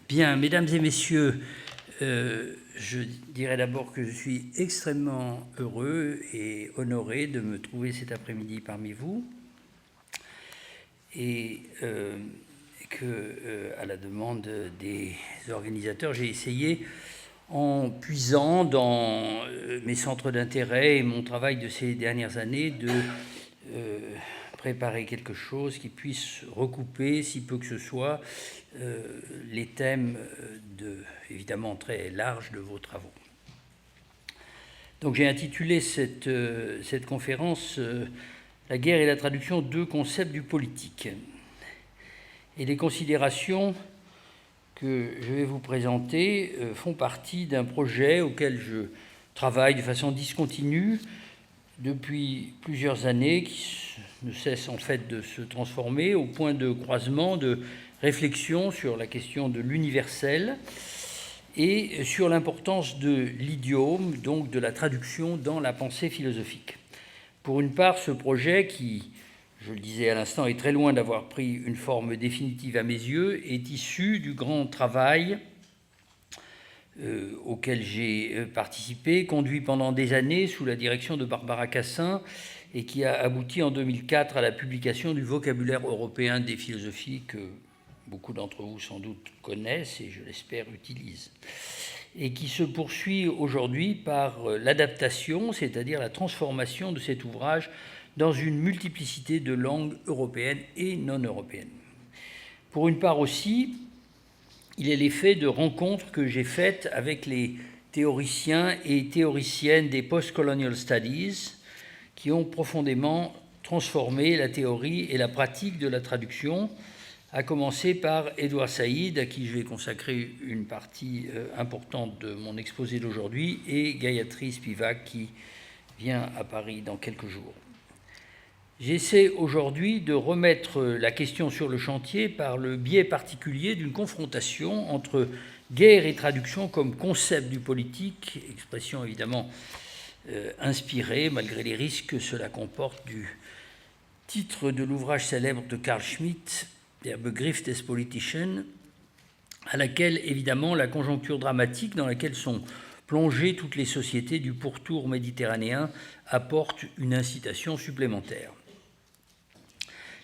Bien, mesdames et messieurs, je dirais d'abord que je suis extrêmement heureux et honoré de me trouver cet après-midi parmi vous et à la demande des organisateurs, j'ai essayé, en puisant dans mes centres d'intérêt et mon travail de ces dernières années, de préparer quelque chose qui puisse recouper, si peu que ce soit, les thèmes évidemment très larges de vos travaux. Donc j'ai intitulé cette conférence « La guerre et la traduction, deux concepts du politique ». Et les considérations que je vais vous présenter font partie d'un projet auquel je travaille de façon discontinue depuis plusieurs années, qui ne cesse en fait de se transformer au point de croisement, de réflexion sur la question de l'universel et sur l'importance de l'idiome, donc de la traduction dans la pensée philosophique. Pour une part, ce projet qui, je le disais à l'instant, est très loin d'avoir pris une forme définitive à mes yeux, est issu du grand travail auquel j'ai participé, conduit pendant des années sous la direction de Barbara Cassin et qui a abouti en 2004 à la publication du vocabulaire européen des philosophies que beaucoup d'entre vous sans doute connaissent et je l'espère utilisent, et qui se poursuit aujourd'hui par l'adaptation, c'est-à-dire la transformation de cet ouvrage dans une multiplicité de langues européennes et non européennes. Pour une part aussi, il est l'effet de rencontres que j'ai faites avec les théoriciens et théoriciennes des Post-Colonial Studies qui ont profondément transformé la théorie et la pratique de la traduction, à commencer par Edward Said, à qui je vais consacrer une partie importante de mon exposé d'aujourd'hui, et Gayatri Spivak, qui vient à Paris dans quelques jours. J'essaie aujourd'hui de remettre la question sur le chantier par le biais particulier d'une confrontation entre guerre et traduction comme concept du politique, expression évidemment inspirée, malgré les risques que cela comporte, du titre de l'ouvrage célèbre de Carl Schmitt, Der Begriff des Politischen, à laquelle évidemment la conjoncture dramatique dans laquelle sont plongées toutes les sociétés du pourtour méditerranéen apporte une incitation supplémentaire.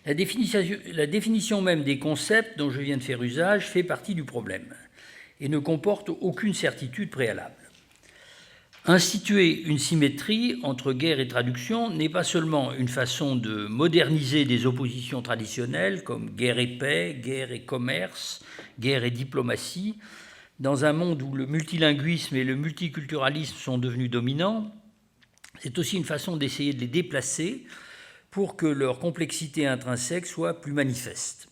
La définition même des concepts dont je viens de faire usage fait partie du problème et ne comporte aucune certitude préalable. Instituer une symétrie entre guerre et traduction n'est pas seulement une façon de moderniser des oppositions traditionnelles comme guerre et paix, guerre et commerce, guerre et diplomatie, dans un monde où le multilinguisme et le multiculturalisme sont devenus dominants. C'est aussi une façon d'essayer de les déplacer pour que leur complexité intrinsèque soit plus manifeste.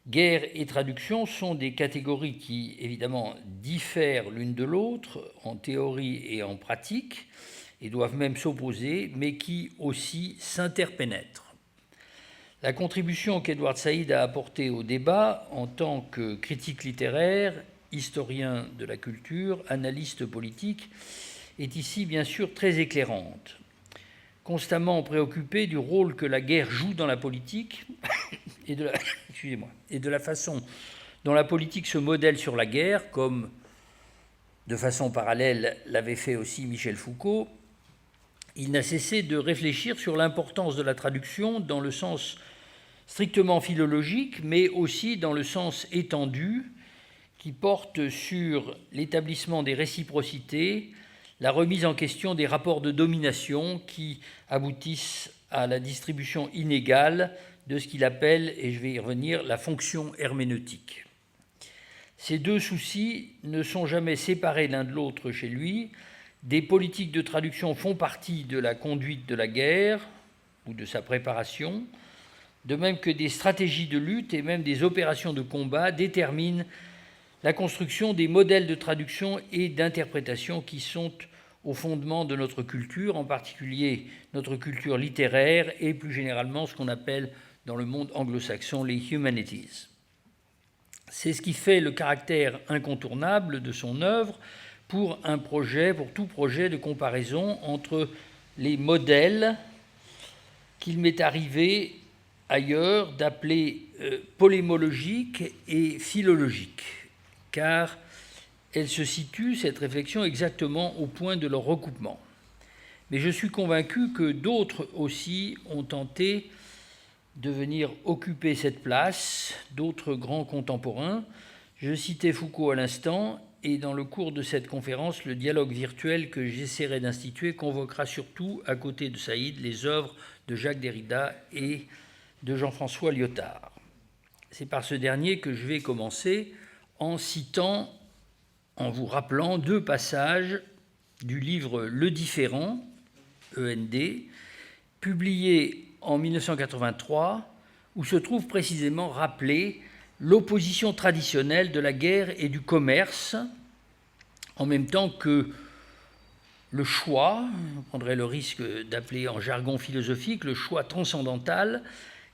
Guerre et traduction sont des catégories qui, évidemment, diffèrent l'une de l'autre en théorie et en pratique, et doivent même s'opposer, mais qui aussi s'interpénètrent. La contribution qu'Edward Said a apportée au débat en tant que critique littéraire, historien de la culture, analyste politique, est ici bien sûr très éclairante. Constamment préoccupé du rôle que la guerre joue dans la politique et de la façon dont la politique se modèle sur la guerre, comme de façon parallèle l'avait fait aussi Michel Foucault, il n'a cessé de réfléchir sur l'importance de la traduction dans le sens strictement philologique, mais aussi dans le sens étendu qui porte sur l'établissement des réciprocités, la remise en question des rapports de domination qui aboutissent à la distribution inégale de ce qu'il appelle, et je vais y revenir, la fonction herméneutique. Ces deux soucis ne sont jamais séparés l'un de l'autre chez lui. Des politiques de traduction font partie de la conduite de la guerre ou de sa préparation, de même que des stratégies de lutte et même des opérations de combat déterminent la construction des modèles de traduction et d'interprétation qui sont au fondement de notre culture, en particulier notre culture littéraire et plus généralement ce qu'on appelle dans le monde anglo-saxon les humanities. C'est ce qui fait le caractère incontournable de son œuvre pour tout projet de comparaison entre les modèles qu'il m'est arrivé ailleurs d'appeler polémologiques et philologiques. car elle se situe, cette réflexion, exactement au point de leur recoupement. Mais je suis convaincu que d'autres aussi ont tenté de venir occuper cette place, d'autres grands contemporains. Je citais Foucault à l'instant, et dans le cours de cette conférence, le dialogue virtuel que j'essaierai d'instituer convoquera surtout, à côté de Saïd, les œuvres de Jacques Derrida et de Jean-François Lyotard. C'est par ce dernier que je vais commencer en citant, en vous rappelant deux passages du livre Le Différent, END, publié en 1983, où se trouve précisément rappelée l'opposition traditionnelle de la guerre et du commerce, en même temps que le choix, on prendrait le risque d'appeler en jargon philosophique, le choix transcendantal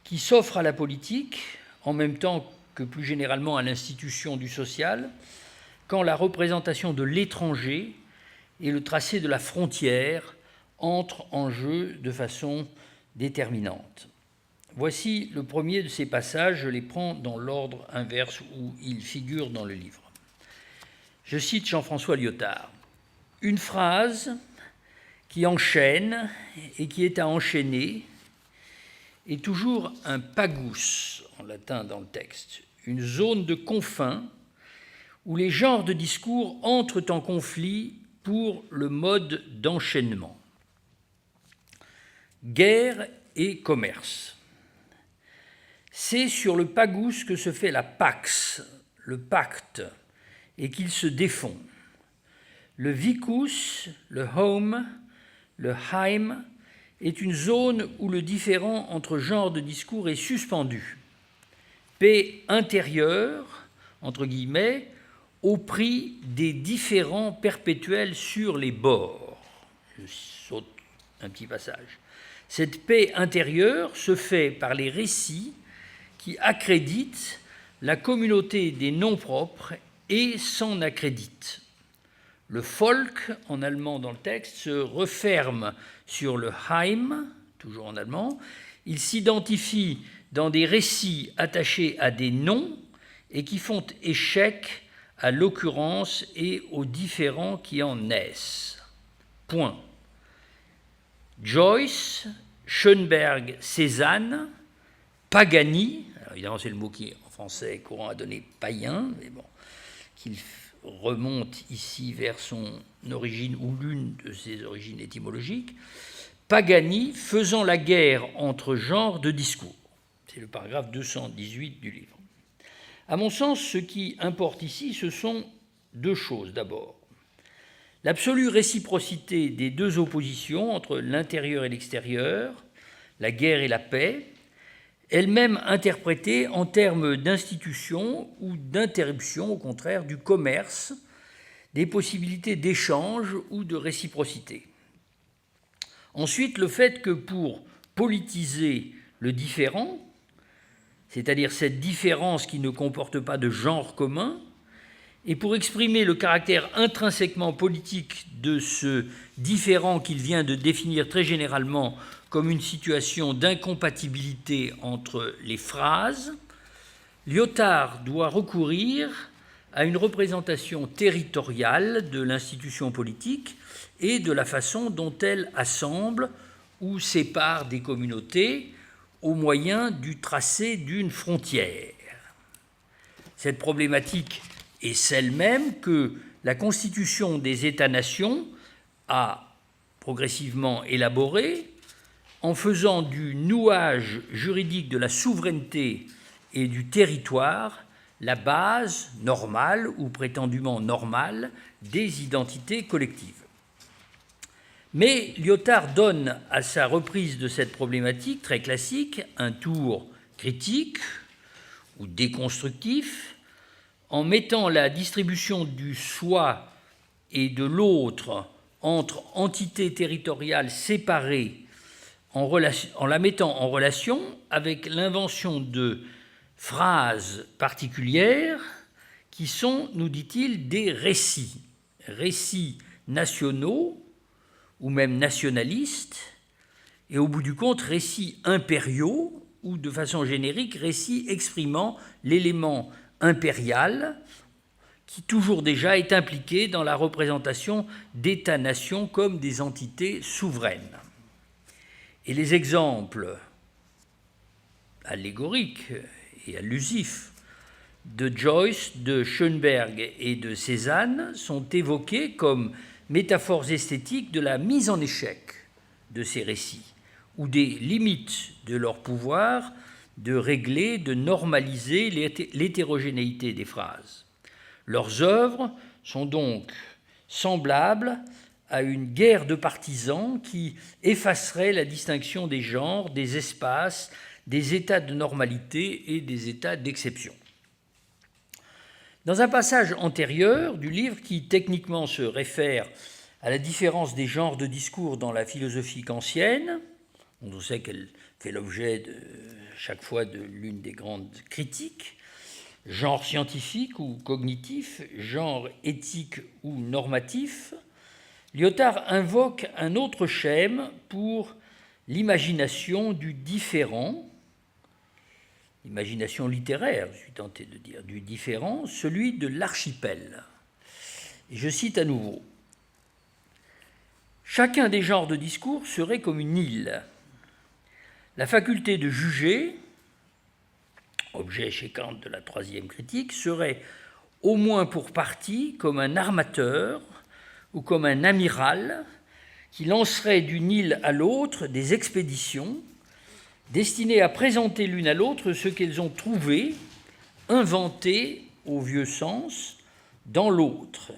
qui s'offre à la politique, en même temps que plus généralement à l'institution du social, quand la représentation de l'étranger et le tracé de la frontière entrent en jeu de façon déterminante. Voici le premier de ces passages, je les prends dans l'ordre inverse où ils figurent dans le livre. Je cite Jean-François Lyotard. « Une phrase qui enchaîne et qui est à enchaîner est toujours un pagus, en latin dans le texte, une zone de confins où les genres de discours entrent en conflit pour le mode d'enchaînement. Guerre et commerce. C'est sur le pagus que se fait la pax, le pacte, et qu'ils se défont. Le vicus, le home, le heim, est une zone où le différent entre genres de discours est suspendu. Paix intérieure, entre guillemets, au prix des différends perpétuels sur les bords. Je saute un petit passage. Cette paix intérieure se fait par les récits qui accréditent la communauté des noms propres et s'en accréditent. Le Volk, en allemand dans le texte, se referme sur le Heim, toujours en allemand. Il s'identifie dans des récits attachés à des noms et qui font échec à l'occurrence et aux différents qui en naissent. Point. Joyce, Schoenberg, Cézanne, Pagani, alors évidemment c'est le mot qui en français courant a donné païen, mais bon, qu'il remonte ici vers son origine ou l'une de ses origines étymologiques, Pagani faisant la guerre entre genres de discours. C'est le paragraphe 218 du livre. À mon sens, ce qui importe ici, ce sont deux choses. D'abord, l'absolue réciprocité des deux oppositions entre l'intérieur et l'extérieur, la guerre et la paix, elle-même interprétée en termes d'institution ou d'interruption, au contraire, du commerce, des possibilités d'échange ou de réciprocité. Ensuite, le fait que pour politiser le différent, c'est-à-dire cette différence qui ne comporte pas de genre commun, et pour exprimer le caractère intrinsèquement politique de ce différent qu'il vient de définir très généralement comme une situation d'incompatibilité entre les phrases, Lyotard doit recourir à une représentation territoriale de l'institution politique et de la façon dont elle assemble ou sépare des communautés au moyen du tracé d'une frontière. Cette problématique est celle même que la constitution des États-nations a progressivement élaborée en faisant du nouage juridique de la souveraineté et du territoire la base normale ou prétendument normale des identités collectives. Mais Lyotard donne à sa reprise de cette problématique très classique un tour critique ou déconstructif en mettant la distribution du soi et de l'autre entre entités territoriales séparées en la mettant en relation avec l'invention de phrases particulières qui sont, nous dit-il, des récits nationaux ou même nationalistes, et au bout du compte, récits impériaux, ou de façon générique, récits exprimant l'élément impérial qui toujours déjà est impliqué dans la représentation d'États-nations comme des entités souveraines. Et les exemples allégoriques et allusifs de Joyce, de Schoenberg et de Cézanne sont évoqués comme métaphores esthétiques de la mise en échec de ces récits ou des limites de leur pouvoir de régler, de normaliser l'hétérogénéité des phrases. Leurs œuvres sont donc semblables à une guerre de partisans qui effacerait la distinction des genres, des espaces, des états de normalité et des états d'exception. Dans un passage antérieur du livre, qui techniquement se réfère à la différence des genres de discours dans la philosophie kantienne, on sait qu'elle fait l'objet chaque fois de l'une des grandes critiques, genre scientifique ou cognitif, genre éthique ou normatif, Lyotard invoque un autre schème pour l'imagination du différent, l'imagination littéraire, je suis tenté de dire, du différent, celui de l'archipel. Et je cite à nouveau. « Chacun des genres de discours serait comme une île. La faculté de juger, objet chez Kant de la troisième critique, serait au moins pour partie comme un armateur ou comme un amiral qui lancerait d'une île à l'autre des expéditions destinées à présenter l'une à l'autre ce qu'elles ont trouvé, inventé au vieux sens, dans l'autre,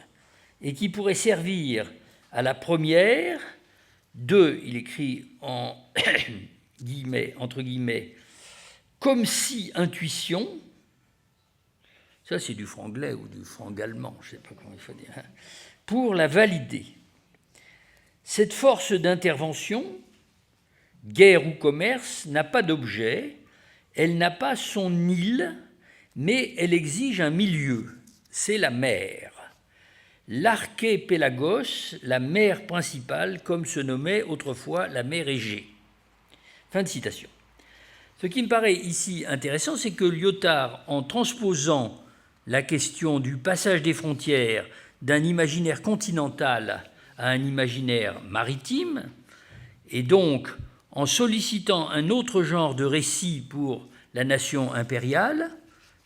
et qui pourrait servir à la première de, il écrit en guillemets, entre guillemets, comme si intuition, ça c'est du franglais ou du frangallemand, je ne sais pas comment il faut dire, hein, pour la valider. Cette force d'intervention, guerre ou commerce, n'a pas d'objet, elle n'a pas son île, mais elle exige un milieu, c'est la mer. L'archépélagos, la mer principale, comme se nommait autrefois la mer Égée. Fin de citation. Ce qui me paraît ici intéressant, c'est que Lyotard, en transposant la question du passage des frontières d'un imaginaire continental à un imaginaire maritime, et donc en sollicitant un autre genre de récit pour la nation impériale,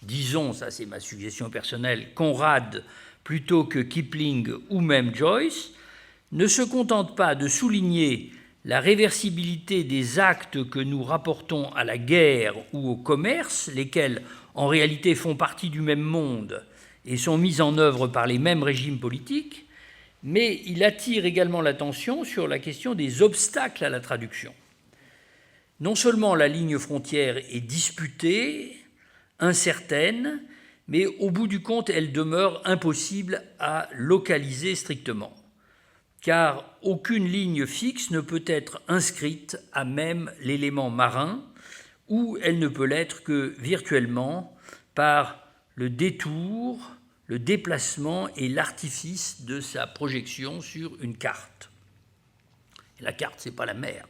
disons, ça c'est ma suggestion personnelle, Conrad plutôt que Kipling ou même Joyce, ne se contente pas de souligner la réversibilité des actes que nous rapportons à la guerre ou au commerce, lesquels en réalité font partie du même monde et sont mis en œuvre par les mêmes régimes politiques, mais il attire également l'attention sur la question des obstacles à la traduction. Non seulement la ligne frontière est disputée, incertaine, mais au bout du compte, elle demeure impossible à localiser strictement, car aucune ligne fixe ne peut être inscrite à même l'élément marin, ou elle ne peut l'être que virtuellement par le détour, le déplacement et l'artifice de sa projection sur une carte. Et la carte, ce n'est pas la mer.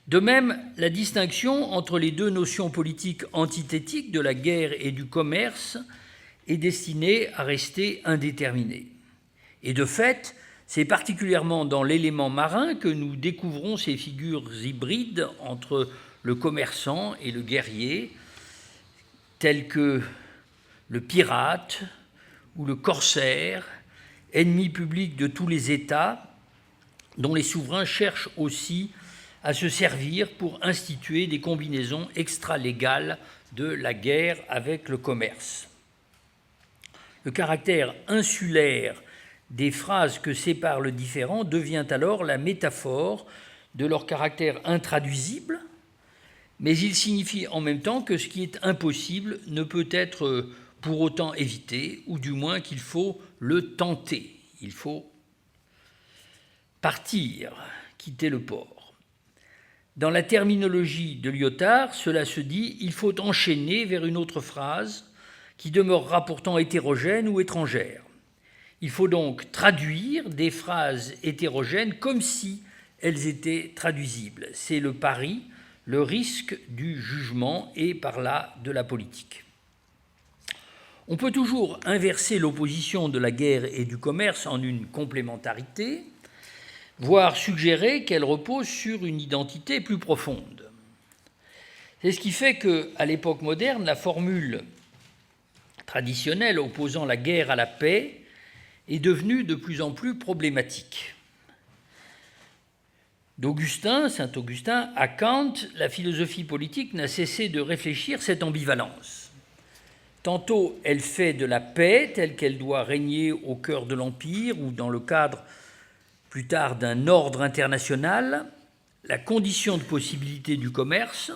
De même, la distinction entre les deux notions politiques antithétiques de la guerre et du commerce est destinée à rester indéterminée. Et de fait, c'est particulièrement dans l'élément marin que nous découvrons ces figures hybrides entre le commerçant et le guerrier, tels que le pirate ou le corsaire, ennemi public de tous les États, dont les souverains cherchent aussi à se servir pour instituer des combinaisons extralégales de la guerre avec le commerce. Le caractère insulaire des phrases que séparent le différent devient alors la métaphore de leur caractère intraduisible, mais il signifie en même temps que ce qui est impossible ne peut être pour autant évité, ou du moins qu'il faut le tenter, il faut partir, quitter le port. Dans la terminologie de Lyotard, cela se dit « il faut enchaîner vers une autre phrase qui demeurera pourtant hétérogène ou étrangère ». Il faut donc traduire des phrases hétérogènes comme si elles étaient traduisibles. C'est le pari, le risque du jugement et par là de la politique. On peut toujours inverser l'opposition de la guerre et du commerce en une complémentarité, voire suggérer qu'elle repose sur une identité plus profonde. C'est ce qui fait qu'à l'époque moderne, la formule traditionnelle opposant la guerre à la paix est devenue de plus en plus problématique. Saint Augustin, à Kant, la philosophie politique n'a cessé de réfléchir cette ambivalence. Tantôt, elle fait de la paix telle qu'elle doit régner au cœur de l'Empire ou dans le cadre plus tard d'un ordre international, la condition de possibilité du commerce.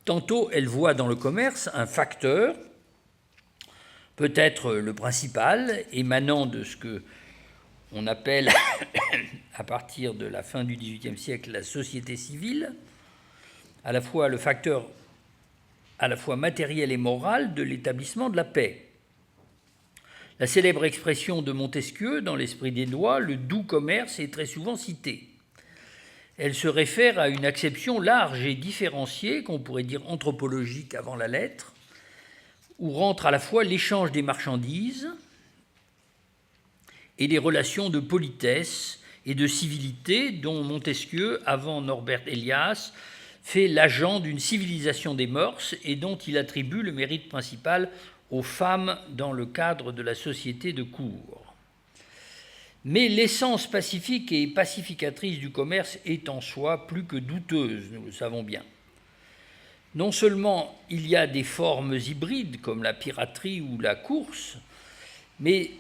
Tantôt, elle voit dans le commerce un facteur, peut-être le principal, émanant de ce qu'on appelle, à partir de la fin du XVIIIe siècle, la société civile, à la fois le facteur à la fois matériel et moral de l'établissement de la paix. La célèbre expression de Montesquieu dans l'Esprit des lois, le doux commerce, est très souvent citée. Elle se réfère à une acception large et différenciée, qu'on pourrait dire anthropologique avant la lettre, où rentre à la fois l'échange des marchandises et les relations de politesse et de civilité dont Montesquieu, avant Norbert Elias, fait l'agent d'une civilisation des mœurs et dont il attribue le mérite principal aux femmes dans le cadre de la société de cour. Mais l'essence pacifique et pacificatrice du commerce est en soi plus que douteuse, nous le savons bien. Non seulement il y a des formes hybrides comme la piraterie ou la course, mais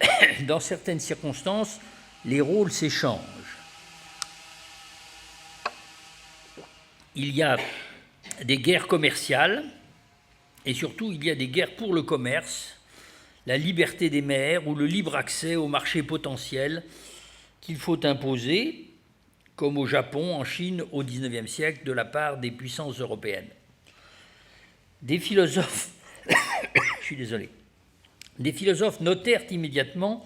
dans certaines circonstances, les rôles s'échangent. Il y a des guerres commerciales et surtout il y a des guerres pour le commerce, la liberté des mers ou le libre accès au marché potentiel qu'il faut imposer, comme au Japon, en Chine, au XIXe siècle, de la part des puissances européennes. Des philosophes, des philosophes notèrent immédiatement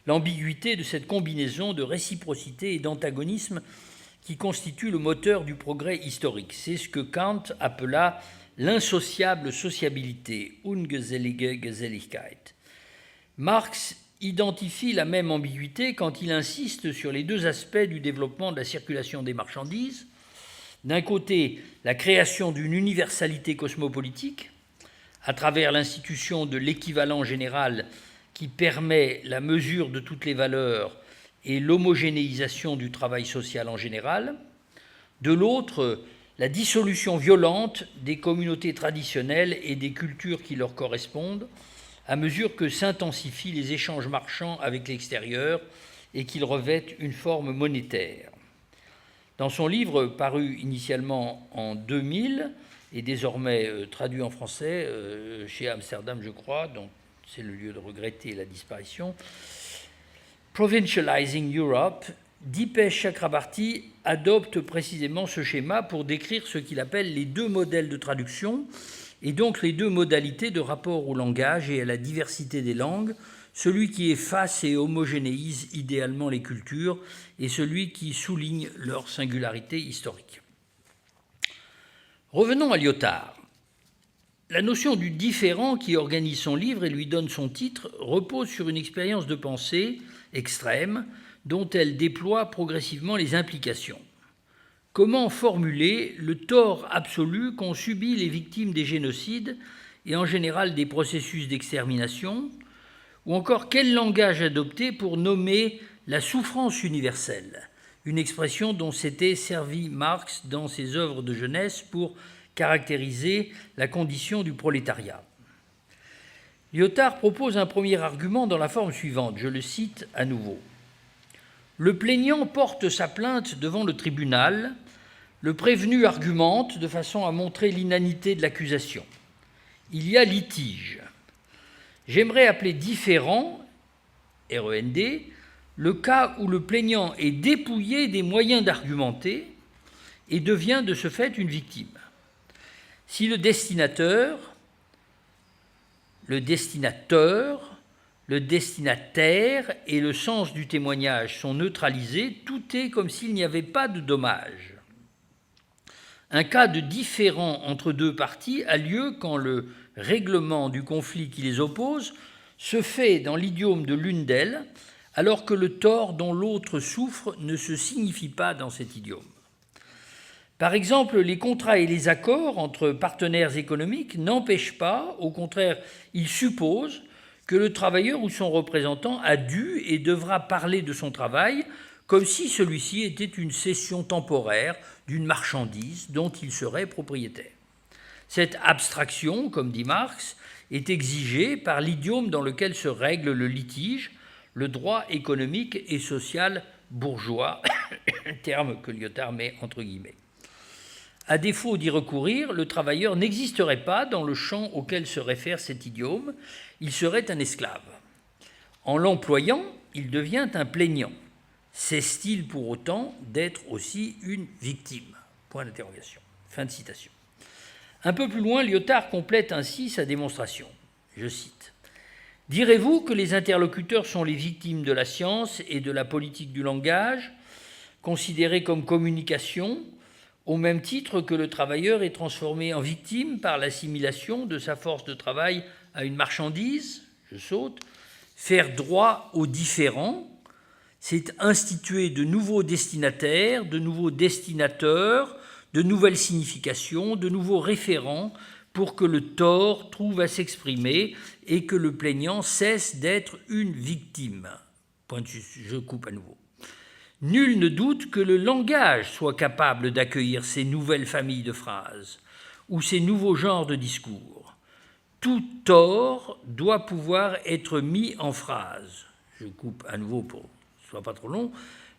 l'ambiguïté de cette combinaison de réciprocité et d'antagonisme qui constitue le moteur du progrès historique. C'est ce que Kant appela l'insociable sociabilité, ungesellige Geselligkeit. Marx identifie la même ambiguïté quand il insiste sur les deux aspects du développement de la circulation des marchandises. D'un côté, la création d'une universalité cosmopolitique, à travers l'institution de l'équivalent général qui permet la mesure de toutes les valeurs et l'homogénéisation du travail social en général. De l'autre, la dissolution violente des communautés traditionnelles et des cultures qui leur correspondent, à mesure que s'intensifient les échanges marchands avec l'extérieur et qu'ils revêtent une forme monétaire. Dans son livre, paru initialement en 2000 et désormais traduit en français chez Amsterdam, je crois, dont c'est le lieu de regretter la disparition, Provincializing Europe, Dipesh Chakrabarty adopte précisément ce schéma pour décrire ce qu'il appelle les deux modèles de traduction et donc les deux modalités de rapport au langage et à la diversité des langues, celui qui efface et homogénéise idéalement les cultures et celui qui souligne leur singularité historique. Revenons à Lyotard. La notion du différent qui organise son livre et lui donne son titre repose sur une expérience de pensée extrême dont elle déploie progressivement les implications. Comment formuler le tort absolu qu'ont subi les victimes des génocides et en général des processus d'extermination, ou encore quel langage adopter pour nommer la souffrance universelle, une expression dont s'était servi Marx dans ses œuvres de jeunesse pour caractériser la condition du prolétariat. Lyotard propose un premier argument dans la forme suivante, je le cite à nouveau. Le plaignant porte sa plainte devant le tribunal, le prévenu argumente de façon à montrer l'inanité de l'accusation. Il y a litige. J'aimerais appeler différent, REND, le cas où le plaignant est dépouillé des moyens d'argumenter et devient de ce fait une victime. Si le destinataire, le destinataire et le sens du témoignage sont neutralisés, tout est comme s'il n'y avait pas de dommage. Un cas de différend entre deux parties a lieu quand le règlement du conflit qui les oppose se fait dans l'idiome de l'une d'elles, alors que le tort dont l'autre souffre ne se signifie pas dans cet idiome. Par exemple, les contrats et les accords entre partenaires économiques n'empêchent pas, au contraire, ils supposent que le travailleur ou son représentant a dû et devra parler de son travail comme si celui-ci était une cession temporaire d'une marchandise dont il serait propriétaire. Cette abstraction, comme dit Marx, est exigée par l'idiome dans lequel se règle le litige, le droit économique et social bourgeois, terme que Lyotard met entre guillemets. À défaut d'y recourir, le travailleur n'existerait pas dans le champ auquel se réfère cet idiome, il serait un esclave. En l'employant, il devient un plaignant. Cesse-t-il pour autant d'être aussi une victime ? Point d'interrogation. Fin de citation. Un peu plus loin, Lyotard complète ainsi sa démonstration. Je cite. « Direz-vous que les interlocuteurs sont les victimes de la science et de la politique du langage, considérées comme communication, au même titre que le travailleur est transformé en victime par l'assimilation de sa force de travail à une marchandise ? Je saute. Faire droit aux différents, c'est instituer de nouveaux destinataires, de nouveaux destinateurs, de nouvelles significations, de nouveaux référents pour que le tort trouve à s'exprimer et que le plaignant cesse d'être une victime. Je coupe à nouveau. Nul ne doute que le langage soit capable d'accueillir ces nouvelles familles de phrases ou ces nouveaux genres de discours. Tout tort doit pouvoir être mis en phrase. Je coupe à nouveau pour que ce ne soit pas trop long.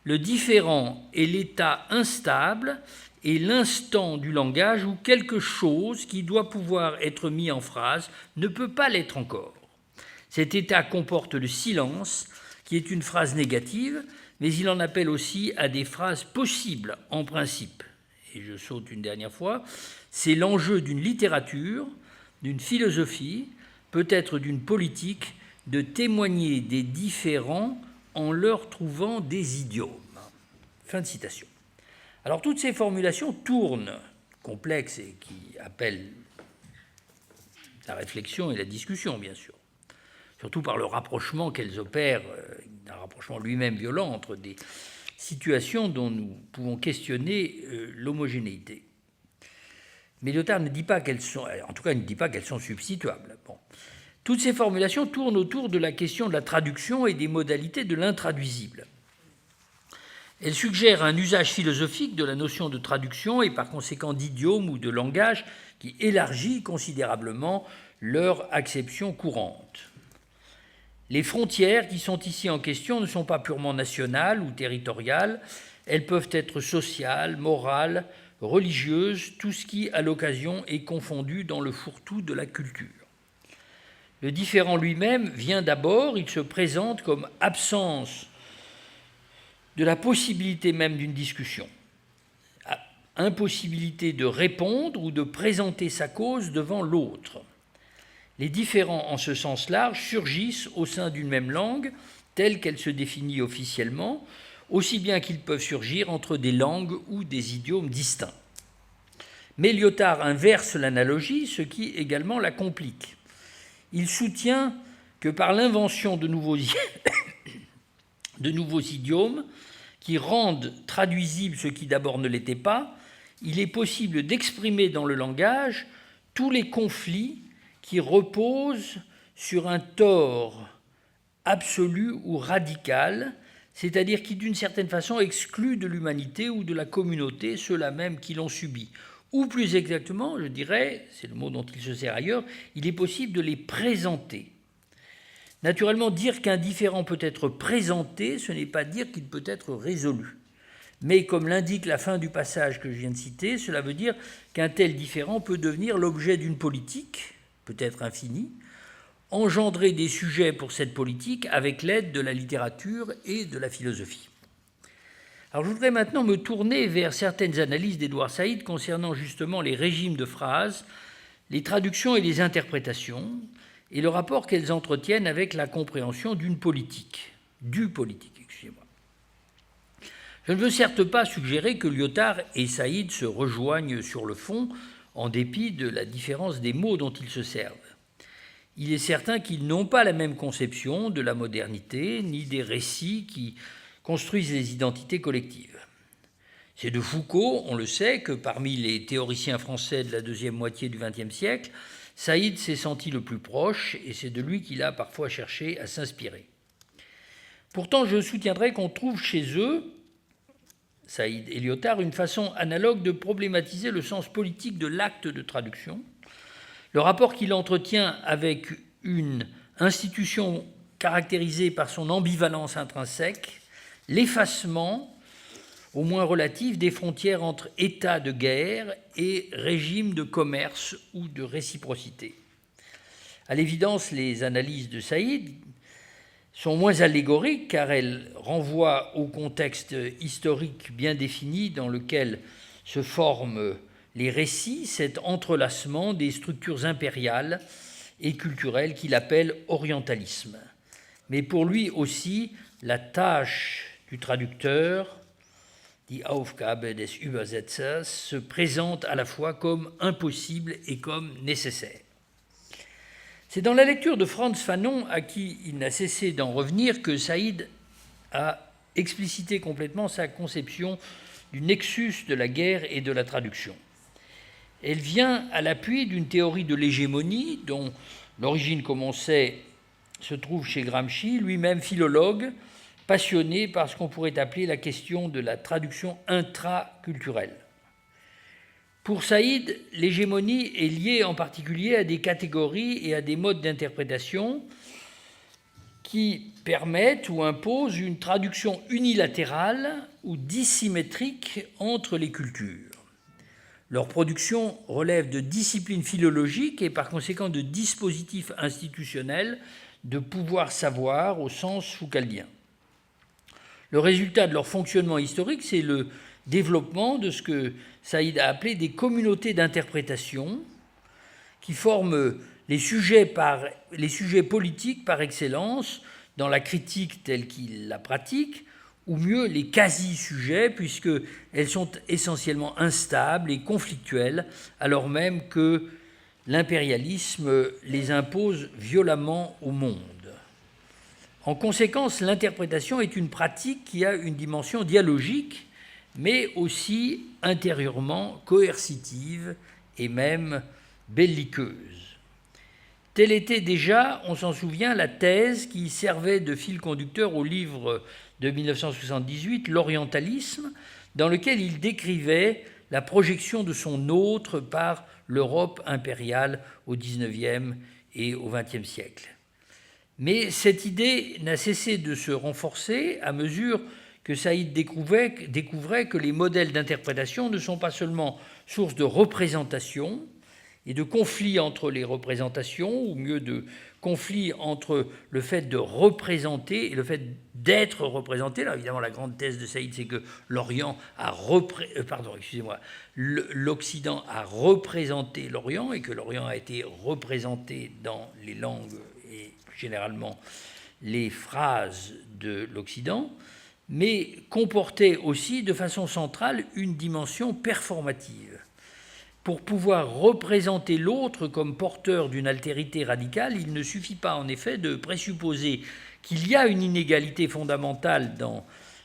Le différent est l'état instable et l'instant du langage où quelque chose qui doit pouvoir être mis en phrase ne peut pas l'être encore. Cet état comporte le silence, qui est une phrase négative, mais il en appelle aussi à des phrases possibles en principe. Et je saute une dernière fois, c'est l'enjeu d'une littérature, d'une philosophie, peut-être d'une politique, de témoigner des différents en leur trouvant des idiomes. Fin de citation. Alors toutes ces formulations tournent, complexes et qui appellent la réflexion et la discussion, bien sûr, surtout par le rapprochement qu'elles opèrent, un rapprochement lui-même violent entre des situations dont nous pouvons questionner l'homogénéité. Mais Lyotard ne dit pas qu'elles sont, en tout cas, il ne dit pas qu'elles sont substituables. Bon. Toutes ces formulations tournent autour de la question de la traduction et des modalités de l'intraduisible. Elles suggèrent un usage philosophique de la notion de traduction et par conséquent d'idiome ou de langage qui élargit considérablement leur acception courante. Les frontières qui sont ici en question ne sont pas purement nationales ou territoriales, elles peuvent être sociales, morales, religieuses, tout ce qui, à l'occasion, est confondu dans le fourre-tout de la culture. Le différent lui-même vient d'abord, il se présente comme absence de la possibilité même d'une discussion, impossibilité de répondre ou de présenter sa cause devant l'autre. Les différents en ce sens large surgissent au sein d'une même langue, telle qu'elle se définit officiellement, aussi bien qu'ils peuvent surgir entre des langues ou des idiomes distincts. Mais Lyotard inverse l'analogie, ce qui également la complique. Il soutient que par l'invention de nouveaux idiomes qui rendent traduisible ce qui d'abord ne l'était pas, il est possible d'exprimer dans le langage tous les conflits qui reposent sur un tort absolu ou radical, c'est-à-dire qui d'une certaine façon exclut de l'humanité ou de la communauté ceux-là même qui l'ont subi. Ou plus exactement, je dirais, c'est le mot dont il se sert ailleurs, il est possible de les présenter. Naturellement, dire qu'un différend peut être présenté, ce n'est pas dire qu'il peut être résolu. Mais comme l'indique la fin du passage que je viens de citer, cela veut dire qu'un tel différend peut devenir l'objet d'une politique, peut-être infinie, engendrer des sujets pour cette politique avec l'aide de la littérature et de la philosophie. Alors je voudrais maintenant me tourner vers certaines analyses d'Édouard Saïd concernant justement les régimes de phrases, les traductions et les interprétations, et le rapport qu'elles entretiennent avec la compréhension d'une politique, du politique, excusez-moi. Je ne veux certes pas suggérer que Lyotard et Saïd se rejoignent sur le fond, en dépit de la différence des mots dont ils se servent. Il est certain qu'ils n'ont pas la même conception de la modernité, ni des récits qui construisent les identités collectives. C'est de Foucault, on le sait, que parmi les théoriciens français de la deuxième moitié du XXe siècle, Saïd s'est senti le plus proche, et c'est de lui qu'il a parfois cherché à s'inspirer. Pourtant, je soutiendrai qu'on trouve chez eux, Saïd et Lyotard, une façon analogue de problématiser le sens politique de l'acte de traduction, le rapport qu'il entretient avec une institution caractérisée par son ambivalence intrinsèque, l'effacement, au moins relatif, des frontières entre états de guerre et régimes de commerce ou de réciprocité. À l'évidence, les analyses de Saïd sont moins allégoriques car elles renvoient au contexte historique bien défini dans lequel se forment les récits, cet entrelacement des structures impériales et culturelles qu'il appelle orientalisme. Mais pour lui aussi, la tâche du traducteur, die Aufgabe des Übersetzers, se présente à la fois comme impossible et comme nécessaire. C'est dans la lecture de Frantz Fanon, à qui il n'a cessé d'en revenir, que Saïd a explicité complètement sa conception du nexus de la guerre et de la traduction. Elle vient à l'appui d'une théorie de l'hégémonie dont l'origine, comme on sait, se trouve chez Gramsci, lui-même philologue, passionné par ce qu'on pourrait appeler la question de la traduction intraculturelle. Pour Saïd, l'hégémonie est liée en particulier à des catégories et à des modes d'interprétation qui permettent ou imposent une traduction unilatérale ou dissymétrique entre les cultures. Leur production relève de disciplines philologiques et par conséquent de dispositifs institutionnels de pouvoir-savoir au sens foucaldien. Le résultat de leur fonctionnement historique, c'est le développement de ce que Saïd a appelé des communautés d'interprétation qui forment les sujets politiques par excellence dans la critique telle qu'il la pratique, ou mieux les quasi-sujets, puisqu'elles sont essentiellement instables et conflictuelles, alors même que l'impérialisme les impose violemment au monde. En conséquence, l'interprétation est une pratique qui a une dimension dialogique, mais aussi intérieurement coercitive et même belliqueuse. Telle était déjà, on s'en souvient, la thèse qui servait de fil conducteur au livre de 1978, L'orientalisme, dans lequel il décrivait la projection de son autre par l'Europe impériale au XIXe et au XXe siècle. Mais cette idée n'a cessé de se renforcer à mesure que Saïd découvrait que les modèles d'interprétation ne sont pas seulement source de représentation et de conflits entre les représentations, ou mieux de conflits entre le fait de représenter et le fait d'être représenté. Là, évidemment, la grande thèse de Saïd, c'est que l'Occident a représenté l'Orient et que l'Orient a été représenté dans les langues et plus généralement les phrases de l'Occident, mais comportait aussi de façon centrale une dimension performative. Pour pouvoir représenter l'autre comme porteur d'une altérité radicale, il ne suffit pas en effet de présupposer qu'il y a une inégalité fondamentale dans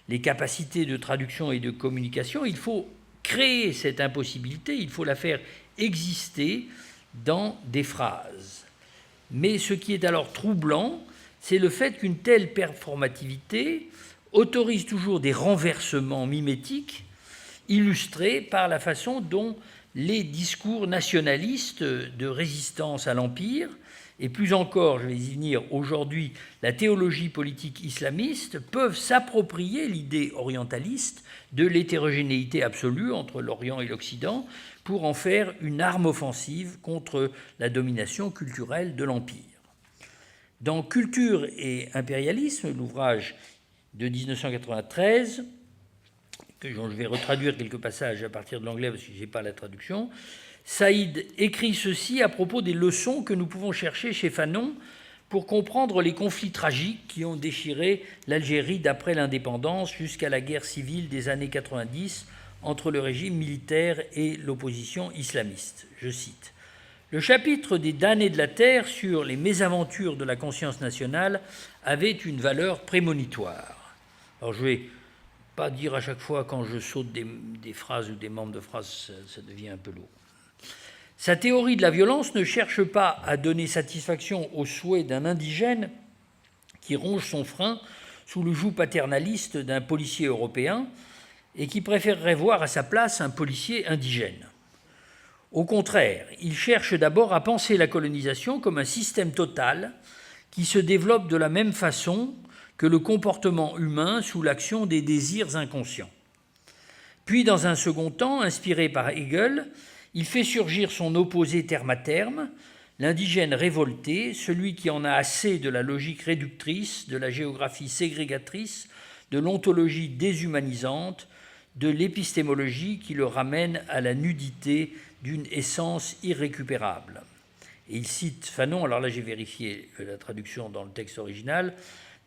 les capacités de traduction et de communication. Il faut créer cette impossibilité, il faut la faire exister dans des phrases. Mais ce qui est alors troublant, c'est le fait qu'une telle performativité autorise toujours des renversements mimétiques illustrés par la façon dont les discours nationalistes de résistance à l'Empire, et plus encore, je vais y venir aujourd'hui, la théologie politique islamiste, peuvent s'approprier l'idée orientaliste de l'hétérogénéité absolue entre l'Orient et l'Occident pour en faire une arme offensive contre la domination culturelle de l'Empire. Dans Culture et impérialisme, l'ouvrage de 1993, que je vais retraduire quelques passages à partir de l'anglais parce que je n'ai pas la traduction, Saïd écrit ceci à propos des leçons que nous pouvons chercher chez Fanon pour comprendre les conflits tragiques qui ont déchiré l'Algérie d'après l'indépendance jusqu'à la guerre civile des années 90 entre le régime militaire et l'opposition islamiste. Je cite. « Le chapitre des damnés de la terre sur les mésaventures de la conscience nationale avait une valeur prémonitoire. » Alors je ne vais pas dire à chaque fois quand je saute des phrases ou des membres de phrases, ça devient un peu lourd. Sa théorie de la violence ne cherche pas à donner satisfaction aux souhaits d'un indigène qui ronge son frein sous le joug paternaliste d'un policier européen et qui préférerait voir à sa place un policier indigène. Au contraire, il cherche d'abord à penser la colonisation comme un système total qui se développe de la même façon que le comportement humain sous l'action des désirs inconscients. Puis, dans un second temps, inspiré par Hegel, il fait surgir son opposé terme à terme, l'indigène révolté, celui qui en a assez de la logique réductrice, de la géographie ségrégatrice, de l'ontologie déshumanisante, de l'épistémologie qui le ramène à la nudité d'une essence irrécupérable. Et il cite Fanon, alors là j'ai vérifié la traduction dans le texte original,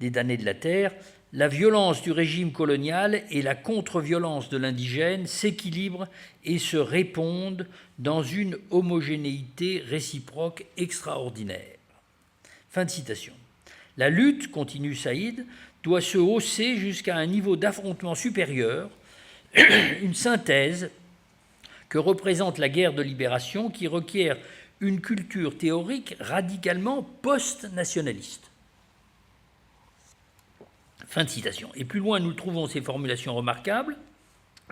des damnés de la terre, « La violence du régime colonial et la contre-violence de l'indigène s'équilibrent et se répondent dans une homogénéité réciproque extraordinaire. » Fin de citation. La lutte, continue Saïd, doit se hausser jusqu'à un niveau d'affrontement supérieur, une synthèse que représente la guerre de libération qui requiert une culture théorique radicalement post-nationaliste. Fin de citation. Et plus loin, nous trouvons ces formulations remarquables.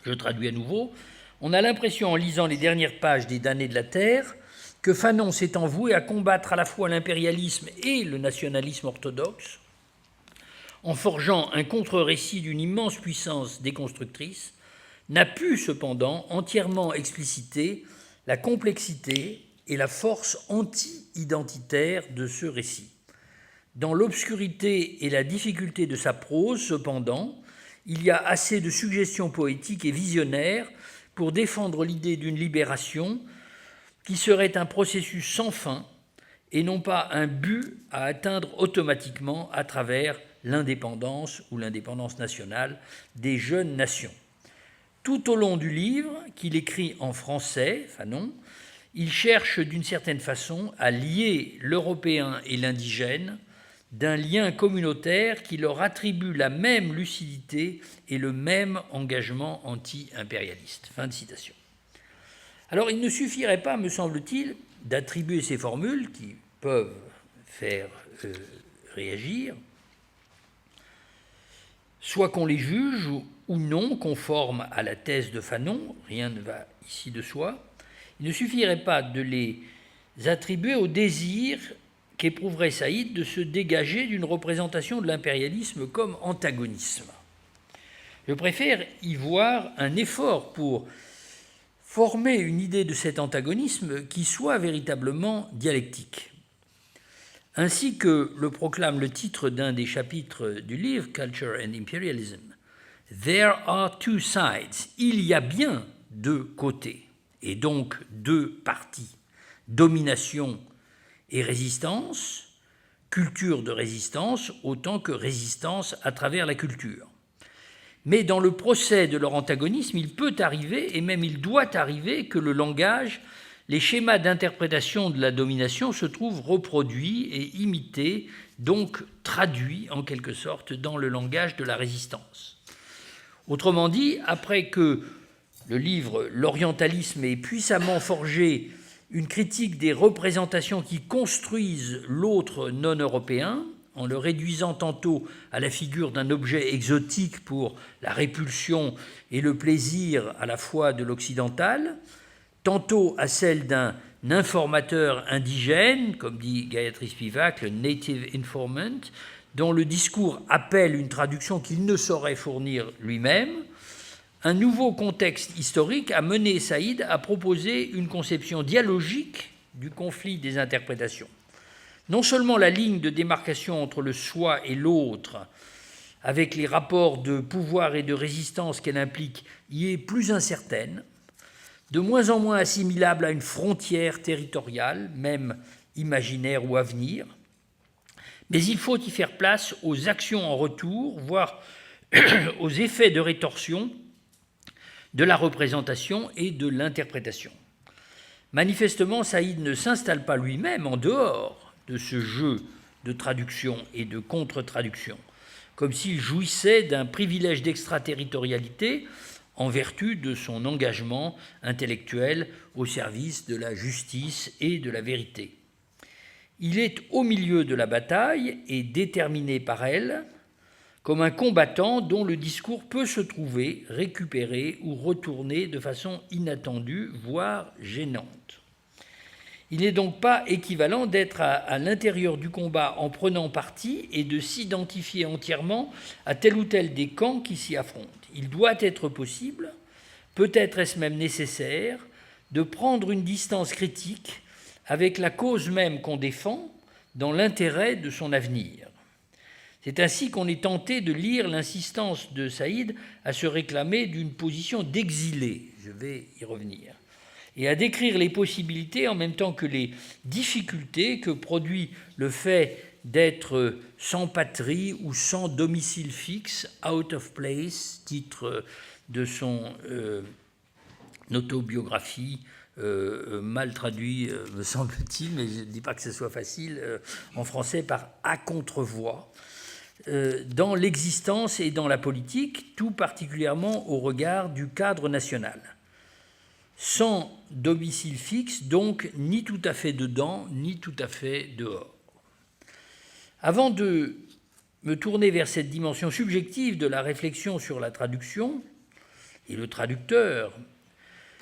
Je traduis à nouveau. On a l'impression, en lisant les dernières pages des damnés de la terre, que Fanon s'est voué à combattre à la fois l'impérialisme et le nationalisme orthodoxe, en forgeant un contre-récit d'une immense puissance déconstructrice, n'a pu cependant entièrement expliciter la complexité et la force anti-identitaire de ce récit. Dans l'obscurité et la difficulté de sa prose, cependant, il y a assez de suggestions poétiques et visionnaires pour défendre l'idée d'une libération qui serait un processus sans fin et non pas un but à atteindre automatiquement à travers l'indépendance ou l'indépendance nationale des jeunes nations. Tout au long du livre, qu'il écrit en français, Fanon, il cherche d'une certaine façon à lier l'européen et l'indigène d'un lien communautaire qui leur attribue la même lucidité et le même engagement anti-impérialiste. Fin de citation. Alors, il ne suffirait pas, me semble-t-il, d'attribuer ces formules qui peuvent faire réagir, soit qu'on les juge ou non conformes à la thèse de Fanon, rien ne va ici de soi. Il ne suffirait pas de les attribuer au désir qu'éprouverait Saïd de se dégager d'une représentation de l'impérialisme comme antagonisme. Je préfère y voir un effort pour former une idée de cet antagonisme qui soit véritablement dialectique. Ainsi que le proclame le titre d'un des chapitres du livre, Culture and Imperialism, « There are two sides », il y a bien deux côtés, et donc deux parties, domination et résistance, culture de résistance autant que résistance à travers la culture. Mais dans le procès de leur antagonisme, il peut arriver, et même il doit arriver, que le langage, les schémas d'interprétation de la domination se trouvent reproduits et imités, donc traduits en quelque sorte dans le langage de la résistance. Autrement dit, après que le livre « L'orientalisme » ait puissamment forgé une critique des représentations qui construisent l'autre non-européen, en le réduisant tantôt à la figure d'un objet exotique pour la répulsion et le plaisir à la fois de l'occidental, tantôt à celle d'un informateur indigène, comme dit Gayatri Spivak, le native informant, dont le discours appelle une traduction qu'il ne saurait fournir lui-même. Un nouveau contexte historique a mené Saïd à proposer une conception dialogique du conflit des interprétations. Non seulement la ligne de démarcation entre le soi et l'autre, avec les rapports de pouvoir et de résistance qu'elle implique, y est plus incertaine, de moins en moins assimilable à une frontière territoriale, même imaginaire ou à venir, Mais il faut y faire place aux actions en retour, voire aux effets de rétorsion de la représentation et de l'interprétation. Manifestement, Saïd ne s'installe pas lui-même en dehors de ce jeu de traduction et de contre-traduction, comme s'il jouissait d'un privilège d'extraterritorialité en vertu de son engagement intellectuel au service de la justice et de la vérité. Il est au milieu de la bataille et déterminé par elle, comme un combattant dont le discours peut se trouver récupéré ou retourné de façon inattendue, voire gênante. Il n'est donc pas équivalent d'être à l'intérieur du combat en prenant parti et de s'identifier entièrement à tel ou tel des camps qui s'y affrontent. Il doit être possible, peut-être est-ce même nécessaire, de prendre une distance critique avec la cause même qu'on défend dans l'intérêt de son avenir. C'est ainsi qu'on est tenté de lire l'insistance de Saïd à se réclamer d'une position d'exilé, je vais y revenir, et à décrire les possibilités en même temps que les difficultés que produit le fait d'être sans patrie ou sans domicile fixe, out of place, titre de son autobiographie, mal traduit, me semble-t-il, mais je ne dis pas que ce soit facile, en français par « à contre-voix », dans l'existence et dans la politique, tout particulièrement au regard du cadre national. Sans domicile fixe, donc ni tout à fait dedans, ni tout à fait dehors. Avant de me tourner vers cette dimension subjective de la réflexion sur la traduction et le traducteur,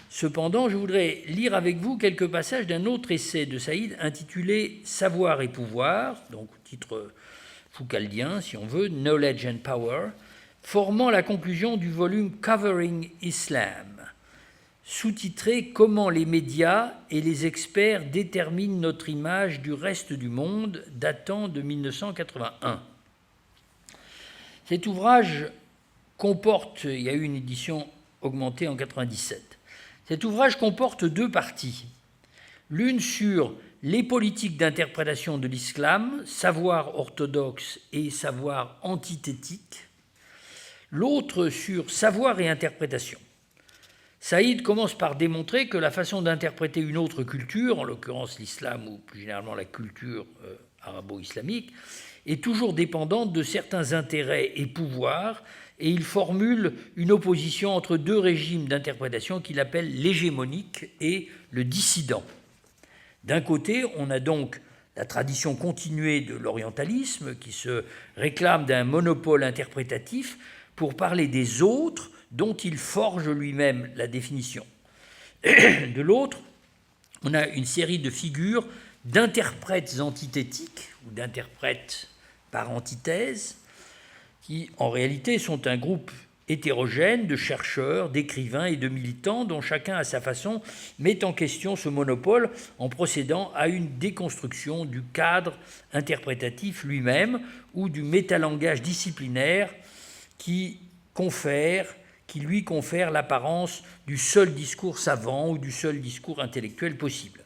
cependant, je voudrais lire avec vous quelques passages d'un autre essai de Saïd intitulé « Savoir et pouvoir », donc titre foucaldien, si on veut, « Knowledge and Power », formant la conclusion du volume « Covering Islam », sous-titré « Comment les médias et les experts déterminent notre image du reste du monde », datant de 1981. Cet ouvrage comporte, il y a eu une édition augmentée en 1997, cet ouvrage comporte deux parties. L'une sur les politiques d'interprétation de l'islam, savoir orthodoxe et savoir antithétique. L'autre sur savoir et interprétation. Saïd commence par démontrer que la façon d'interpréter une autre culture, en l'occurrence l'islam ou plus généralement la culture arabo-islamique, est toujours dépendante de certains intérêts et pouvoirs, et il formule une opposition entre deux régimes d'interprétation qu'il appelle l'hégémonique et le dissident. D'un côté, on a donc la tradition continuée de l'orientalisme qui se réclame d'un monopole interprétatif pour parler des autres dont il forge lui-même la définition. De l'autre, on a une série de figures d'interprètes antithétiques ou d'interprètes par antithèse qui, en réalité, sont un groupe hétérogène de chercheurs, d'écrivains et de militants dont chacun, à sa façon, met en question ce monopole en procédant à une déconstruction du cadre interprétatif lui-même ou du métalangage disciplinaire qui lui confère l'apparence du seul discours savant ou du seul discours intellectuel possible.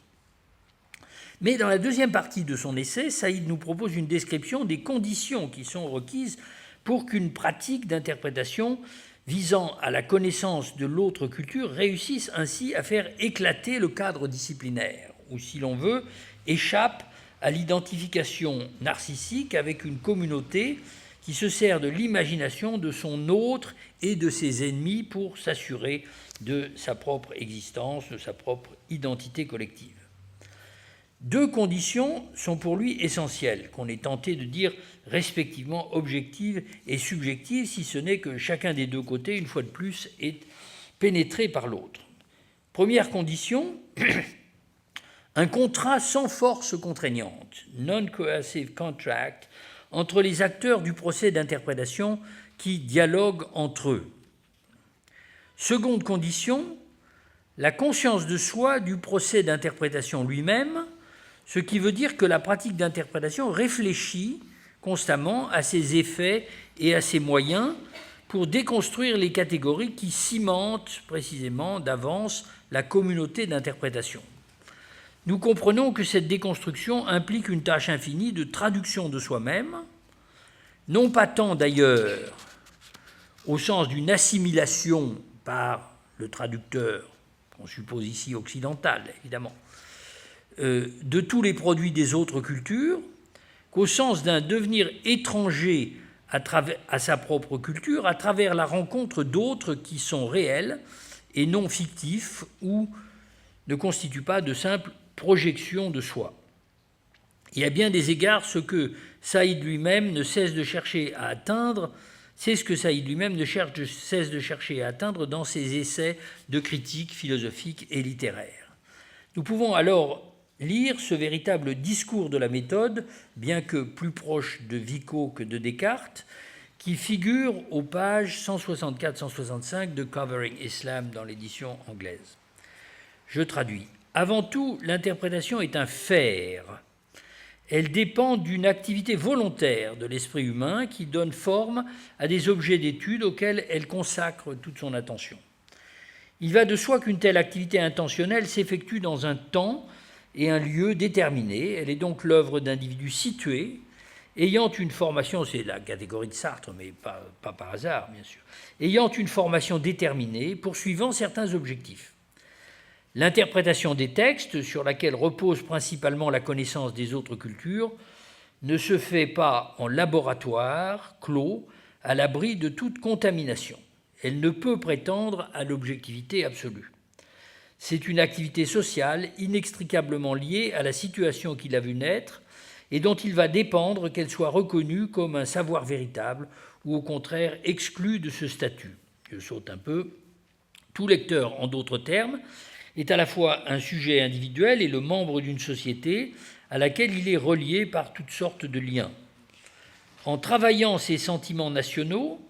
Mais dans la deuxième partie de son essai, Saïd nous propose une description des conditions qui sont requises pour qu'une pratique d'interprétation visant à la connaissance de l'autre culture réussisse ainsi à faire éclater le cadre disciplinaire, ou si l'on veut, échappe à l'identification narcissique avec une communauté qui se sert de l'imagination de son autre et de ses ennemis pour s'assurer de sa propre existence, de sa propre identité collective. Deux conditions sont pour lui essentielles, qu'on est tenté de dire respectivement objectives et subjectives, si ce n'est que chacun des deux côtés, une fois de plus, est pénétré par l'autre. Première condition, un contrat sans force contraignante, non-coercive contract, entre les acteurs du procès d'interprétation qui dialoguent entre eux. Seconde condition, la conscience de soi du procès d'interprétation lui-même, ce qui veut dire que la pratique d'interprétation réfléchit constamment à ses effets et à ses moyens pour déconstruire les catégories qui cimentent précisément d'avance la communauté d'interprétation. nous comprenons que cette déconstruction implique une tâche infinie de traduction de soi-même, non pas tant d'ailleurs au sens d'une assimilation par le traducteur, qu'on suppose ici occidental, évidemment, de tous les produits des autres cultures, qu'au sens d'un devenir étranger à sa propre culture à travers la rencontre d'autres qui sont réels et non fictifs ou ne constituent pas de simples projections de soi. Et à bien des égards, ce que Saïd lui-même ne cesse de chercher à atteindre, c'est ce que Saïd lui-même ne cesse de chercher à atteindre dans ses essais de critique philosophique et littéraire. Nous pouvons alors lire ce véritable discours de la méthode, bien que plus proche de Vico que de Descartes, qui figure aux pages 164-165 de Covering Islam dans l'édition anglaise. Je traduis. Avant tout, l'interprétation est un faire. Elle dépend d'une activité volontaire de l'esprit humain qui donne forme à des objets d'étude auxquels elle consacre toute son attention. Il va de soi qu'une telle activité intentionnelle s'effectue dans un temps et un lieu déterminé. Elle est donc l'œuvre d'individus situés, ayant une formation, c'est la catégorie de Sartre, mais pas par hasard, bien sûr, ayant une formation déterminée, poursuivant certains objectifs. L'interprétation des textes, sur laquelle repose principalement la connaissance des autres cultures, ne se fait pas en laboratoire clos, à l'abri de toute contamination. Elle ne peut prétendre à l'objectivité absolue. C'est une activité sociale inextricablement liée à la situation qui l'a vue naître et dont il va dépendre qu'elle soit reconnue comme un savoir véritable ou au contraire exclue de ce statut. Je saute un peu. Tout lecteur, en d'autres termes, est à la fois un sujet individuel et le membre d'une société à laquelle il est relié par toutes sortes de liens. En travaillant ses sentiments nationaux,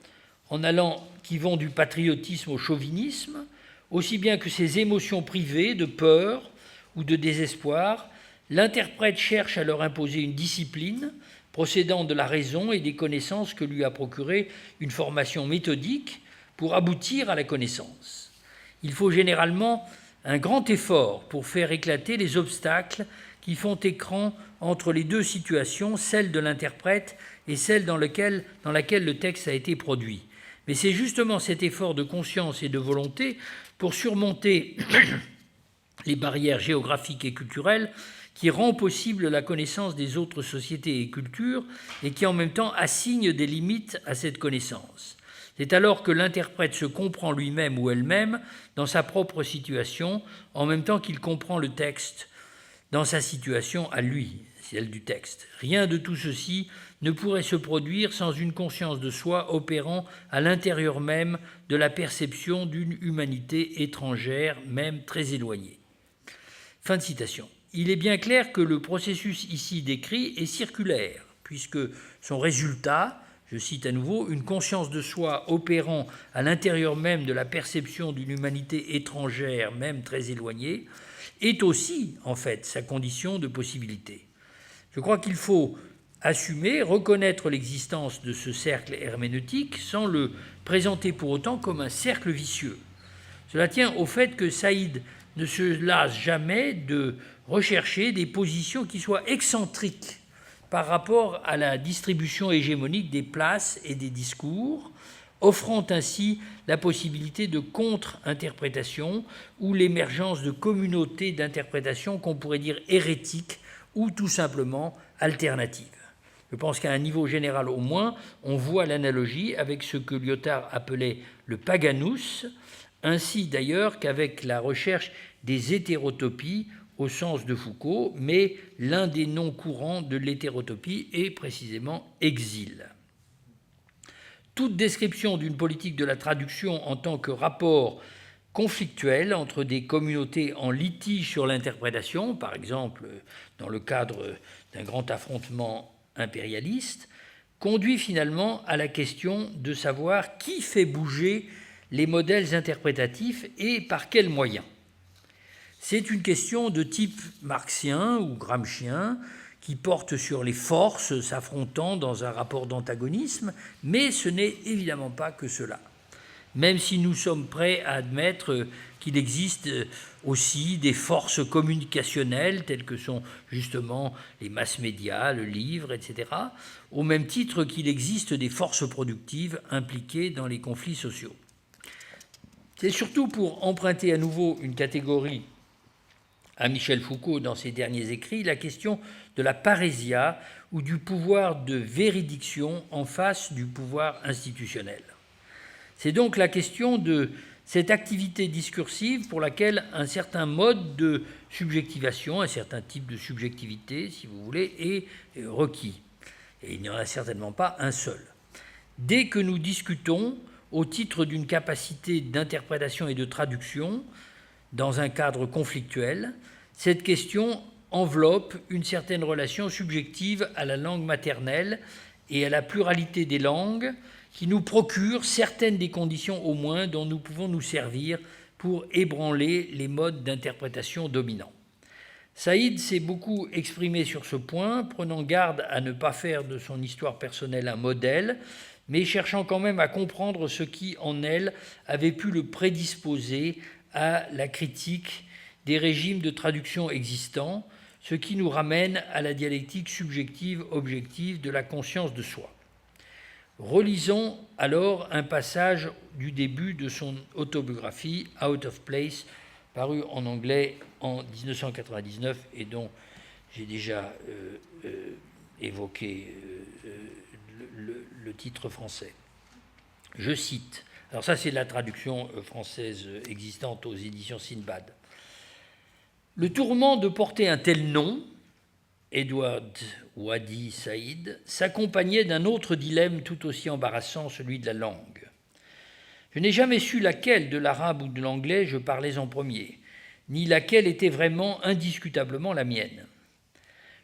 qui vont du patriotisme au chauvinisme, aussi bien que ses émotions privées de peur ou de désespoir, l'interprète cherche à leur imposer une discipline procédant de la raison et des connaissances que lui a procuré une formation méthodique pour aboutir à la connaissance. Il faut généralement un grand effort pour faire éclater les obstacles qui font écran entre les deux situations, celle de l'interprète et celle dans laquelle le texte a été produit. Mais c'est justement cet effort de conscience et de volonté pour surmonter les barrières géographiques et culturelles qui rend possible la connaissance des autres sociétés et cultures et qui en même temps assigne des limites à cette connaissance. C'est alors que l'interprète se comprend lui-même ou elle-même dans sa propre situation, en même temps qu'il comprend le texte dans sa situation à lui, celle du texte. Rien de tout ceci ne pourrait se produire sans une conscience de soi opérant à l'intérieur même de la perception d'une humanité étrangère, même très éloignée. Fin de citation. Il est bien clair que le processus ici décrit est circulaire, puisque son résultat, je cite à nouveau, une conscience de soi opérant à l'intérieur même de la perception d'une humanité étrangère, même très éloignée, est aussi, en fait, sa condition de possibilité. Je crois qu'il faut assumer, reconnaître l'existence de ce cercle herméneutique sans le présenter pour autant comme un cercle vicieux. Cela tient au fait que Saïd ne se lasse jamais de rechercher des positions qui soient excentriques par rapport à la distribution hégémonique des places et des discours, offrant ainsi la possibilité de contre-interprétation ou l'émergence de communautés d'interprétation qu'on pourrait dire hérétiques ou tout simplement alternatives. Je pense qu'à un niveau général au moins, on voit l'analogie avec ce que Lyotard appelait le paganus, ainsi d'ailleurs qu'avec la recherche des hétérotopies au sens de Foucault, mais l'un des noms courants de l'hétérotopie est précisément exil. Toute description d'une politique de la traduction en tant que rapport conflictuel entre des communautés en litige sur l'interprétation, par exemple dans le cadre d'un grand affrontement impérialiste, conduit finalement à la question de savoir qui fait bouger les modèles interprétatifs et par quels moyens. C'est une question de type marxien ou gramscien qui porte sur les forces s'affrontant dans un rapport d'antagonisme, mais ce n'est évidemment pas que cela. même si nous sommes prêts à admettre qu'il existe aussi des forces communicationnelles telles que sont justement les mass médias, le livre, etc., au même titre qu'il existe des forces productives impliquées dans les conflits sociaux. C'est surtout pour emprunter à nouveau une catégorie à Michel Foucault dans ses derniers écrits, la question de la parésia ou du pouvoir de véridiction en face du pouvoir institutionnel. C'est donc la question de cette activité discursive pour laquelle un certain mode de subjectivation, un certain type de subjectivité, si vous voulez, est requis. Et il n'y en a certainement pas un seul. Dès que nous discutons au titre d'une capacité d'interprétation et de traduction dans un cadre conflictuel, cette question enveloppe une certaine relation subjective à la langue maternelle et à la pluralité des langues qui nous procure certaines des conditions au moins dont nous pouvons nous servir pour ébranler les modes d'interprétation dominants. Saïd s'est beaucoup exprimé sur ce point, prenant garde à ne pas faire de son histoire personnelle un modèle, mais cherchant quand même à comprendre ce qui, en elle, avait pu le prédisposer à la critique des régimes de traduction existants, ce qui nous ramène à la dialectique subjective-objective de la conscience de soi. Relisons alors un passage du début de son autobiographie « Out of Place », paru en anglais en 1999 et dont j'ai déjà évoqué le titre français. Je cite, alors ça c'est la traduction française existante aux éditions Sinbad. « Le tourment de porter un tel nom, Edward Wadi Saïd, s'accompagnait d'un autre dilemme tout aussi embarrassant, celui de la langue. Je n'ai jamais su laquelle, de l'arabe ou de l'anglais, je parlais en premier, ni laquelle était vraiment indiscutablement la mienne.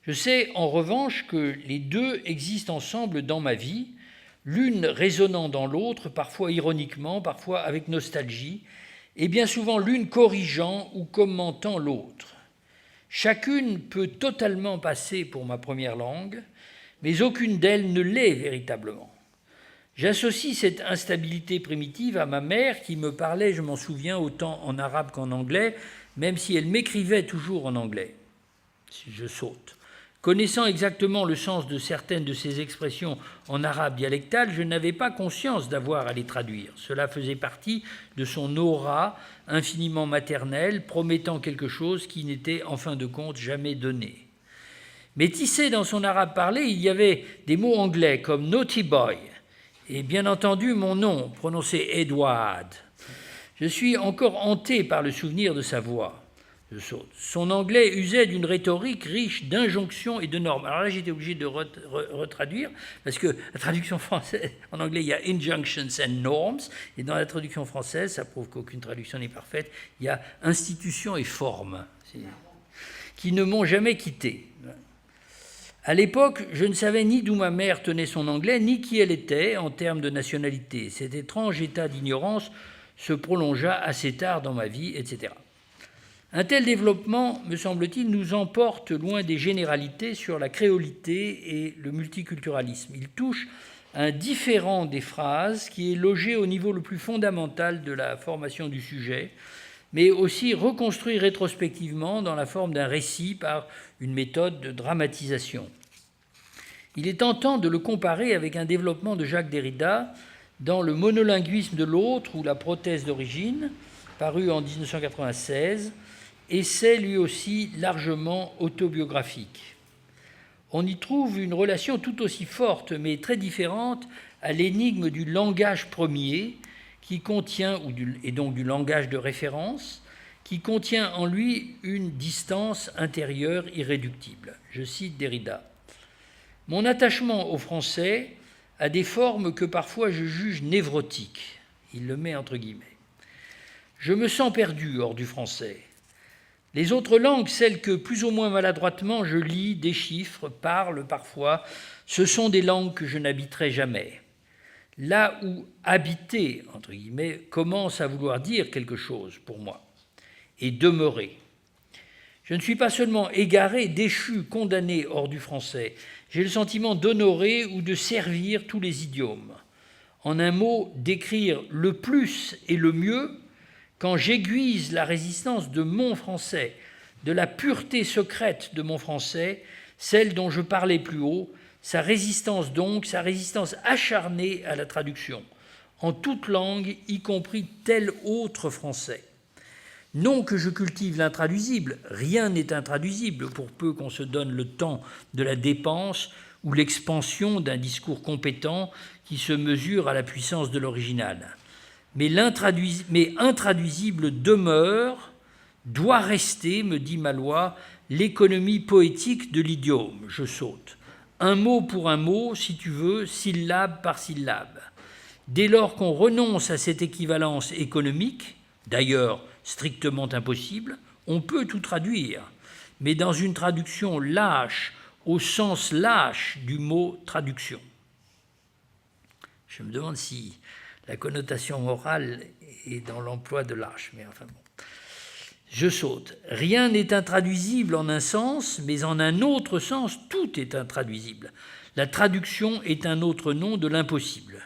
Je sais en revanche que les deux existent ensemble dans ma vie, l'une résonnant dans l'autre, parfois ironiquement, parfois avec nostalgie, et bien souvent l'une corrigeant ou commentant l'autre. Chacune peut totalement passer pour ma première langue, mais aucune d'elles ne l'est véritablement. J'associe cette instabilité primitive à ma mère qui me parlait, je m'en souviens, autant en arabe qu'en anglais, même si elle m'écrivait toujours en anglais. Si je saute. Connaissant exactement le sens de certaines de ces expressions en arabe dialectal, je n'avais pas conscience d'avoir à les traduire. Cela faisait partie de son aura infiniment maternelle, promettant quelque chose qui n'était en fin de compte jamais donné. Mais tissé dans son arabe parlé, il y avait des mots anglais comme « naughty boy » et bien entendu mon nom, prononcé « Edward ». Je suis encore hanté par le souvenir de sa voix. Je saute. Son anglais usait d'une rhétorique riche d'injonctions et de normes. Alors là, j'étais obligé de retraduire, parce que la traduction française, en anglais, il y a « injunctions and norms », et dans la traduction française, ça prouve qu'aucune traduction n'est parfaite, il y a « institutions et formes », qui ne m'ont jamais quitté. À l'époque, je ne savais ni d'où ma mère tenait son anglais, ni qui elle était en termes de nationalité. Cet étrange état d'ignorance se prolongea assez tard dans ma vie, etc. Un tel développement, me semble-t-il, nous emporte loin des généralités sur la créolité et le multiculturalisme. Il touche un différent des phrases qui est logé au niveau le plus fondamental de la formation du sujet, mais aussi reconstruit rétrospectivement dans la forme d'un récit par une méthode de dramatisation. Il est tentant de le comparer avec un développement de Jacques Derrida dans Le monolinguisme de l'autre ou La prothèse d'origine, paru en 1996, essai lui aussi largement autobiographique. On y trouve une relation tout aussi forte, mais très différente, à l'énigme du langage premier, qui contient, et donc du langage de référence, qui contient en lui une distance intérieure irréductible. Je cite Derrida. « Mon attachement au français a des formes que parfois je juge névrotiques. » Il le met entre guillemets. « Je me sens perdu hors du français. Les autres langues, celles que plus ou moins maladroitement je lis, déchiffre, parle parfois, ce sont des langues que je n'habiterai jamais. Là où habiter, entre guillemets, commence à vouloir dire quelque chose pour moi, et demeurer. Je ne suis pas seulement égaré, déchu, condamné hors du français, j'ai le sentiment d'honorer ou de servir tous les idiomes. en un mot, décrire le plus et le mieux quand j'aiguise la résistance de mon français, de la pureté secrète de mon français, celle dont je parlais plus haut, sa résistance donc, sa résistance acharnée à la traduction, en toute langue, y compris tel autre français. Non que je cultive l'intraduisible, rien n'est intraduisible pour peu qu'on se donne le temps de la dépense ou l'expansion d'un discours compétent qui se mesure à la puissance de l'original. Mais intraduisible demeure, doit rester, me dit Malois, l'économie poétique de l'idiome. Je saute. Un mot pour un mot, si tu veux, syllabe par syllabe. Dès lors qu'on renonce à cette équivalence économique, d'ailleurs strictement impossible, on peut tout traduire, mais dans une traduction lâche, au sens lâche du mot traduction. Je me demande si la connotation morale est dans l'emploi de lâche, mais enfin bon. Je saute. Rien n'est intraduisible en un sens, mais en un autre sens, tout est intraduisible. La traduction est un autre nom de l'impossible.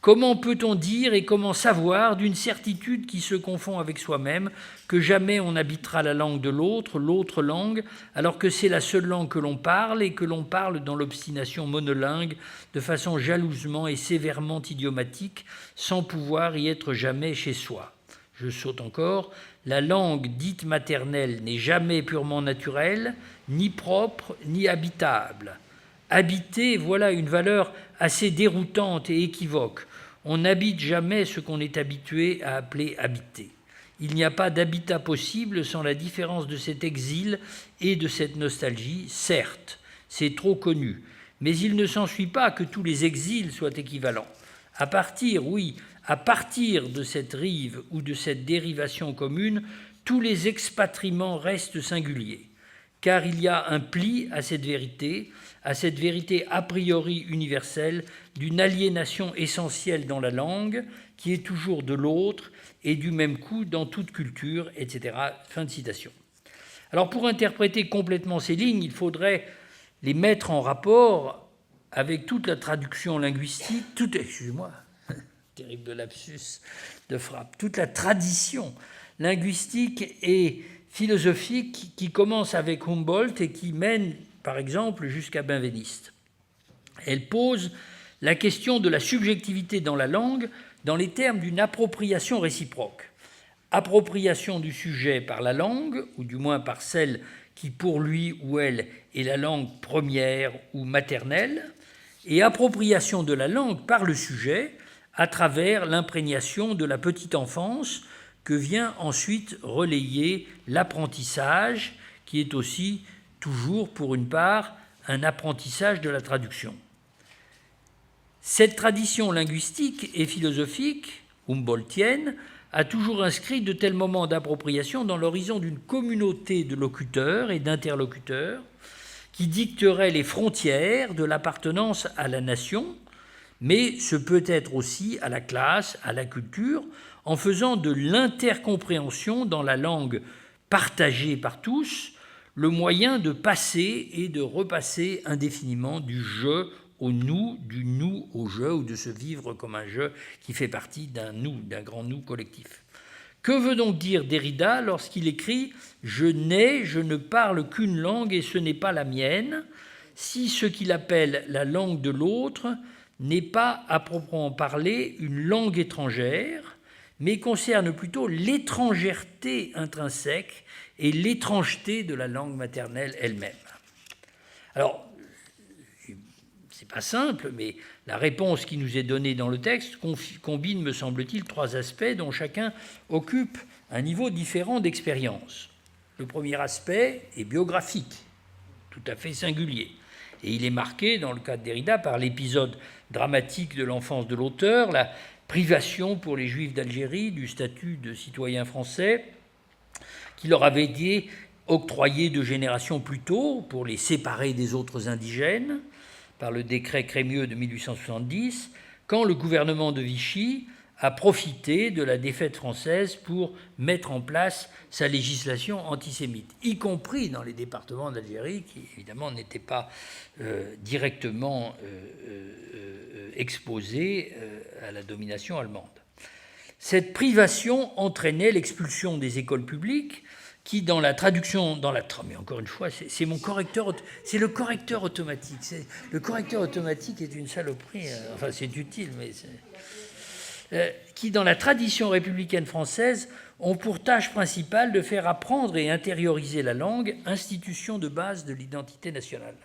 Comment peut-on dire et comment savoir d'une certitude qui se confond avec soi-même que jamais on habitera la langue de l'autre, l'autre langue, alors que c'est la seule langue que l'on parle et que l'on parle dans l'obstination monolingue de façon jalousement et sévèrement idiomatique, sans pouvoir y être jamais chez soi. Je saute encore. La langue dite maternelle n'est jamais purement naturelle, ni propre, ni habitable. Habiter, voilà une valeur assez déroutante et équivoque. On n'habite jamais ce qu'on est habitué à appeler habiter. Il n'y a pas d'habitat possible sans la différence de cet exil et de cette nostalgie. Certes, c'est trop connu, mais il ne s'ensuit pas que tous les exils soient équivalents. À partir de cette rive ou de cette dérivation commune, tous les expatriements restent singuliers, car il y a un pli à cette vérité a priori universelle d'une aliénation essentielle dans la langue, qui est toujours de l'autre et du même coup dans toute culture, etc. » Fin de citation. Alors pour interpréter complètement ces lignes, il faudrait les mettre en rapport avec toute la traduction linguistique, terrible lapsus de frappe, toute la tradition linguistique et philosophique qui commence avec Humboldt et qui mène, par exemple, jusqu'à Benveniste. Elle pose la question de la subjectivité dans la langue dans les termes d'une appropriation réciproque. Appropriation du sujet par la langue, ou du moins par celle qui pour lui ou elle est la langue première ou maternelle, et appropriation de la langue par le sujet à travers l'imprégnation de la petite enfance que vient ensuite relayer l'apprentissage, qui est aussi toujours, pour une part, un apprentissage de la traduction. Cette tradition linguistique et philosophique, humboldtienne, a toujours inscrit de tels moments d'appropriation dans l'horizon d'une communauté de locuteurs et d'interlocuteurs qui dicterait les frontières de l'appartenance à la nation, mais ce peut être aussi à la classe, à la culture, en faisant de l'intercompréhension dans la langue partagée par tous le moyen de passer et de repasser indéfiniment du je au nous, du nous au je, ou de se vivre comme un je qui fait partie d'un nous, d'un grand nous collectif. Que veut donc dire Derrida lorsqu'il écrit « Je n'ai, je ne parle qu'une langue et ce n'est pas la mienne », si ce qu'il appelle la langue de l'autre n'est pas à proprement parler une langue étrangère, mais concerne plutôt l'étrangèreté intrinsèque et l'étrangeté de la langue maternelle elle-même. Alors, c'est pas simple, mais la réponse qui nous est donnée dans le texte combine, me semble-t-il, trois aspects dont chacun occupe un niveau différent d'expérience. Le premier aspect est biographique, tout à fait singulier, et il est marqué, dans le cas de Derrida, par l'épisode dramatique de l'enfance de l'auteur, la privation pour les Juifs d'Algérie du statut de citoyen français, qui leur avait été octroyé 2 générations plus tôt pour les séparer des autres indigènes, par le décret Crémieux de 1870, quand le gouvernement de Vichy a profité de la défaite française pour mettre en place sa législation antisémite, y compris dans les départements d'Algérie qui, évidemment, n'étaient pas directement exposés à la domination allemande. Cette privation entraînait l'expulsion des écoles publiques qui, dans la traduction, mais encore une fois, c'est mon correcteur, c'est le correcteur automatique. Le correcteur automatique est une saloperie, enfin c'est utile, mais qui, dans la tradition républicaine française, ont pour tâche principale de faire apprendre et intérioriser la langue, institution de base de l'identité nationale.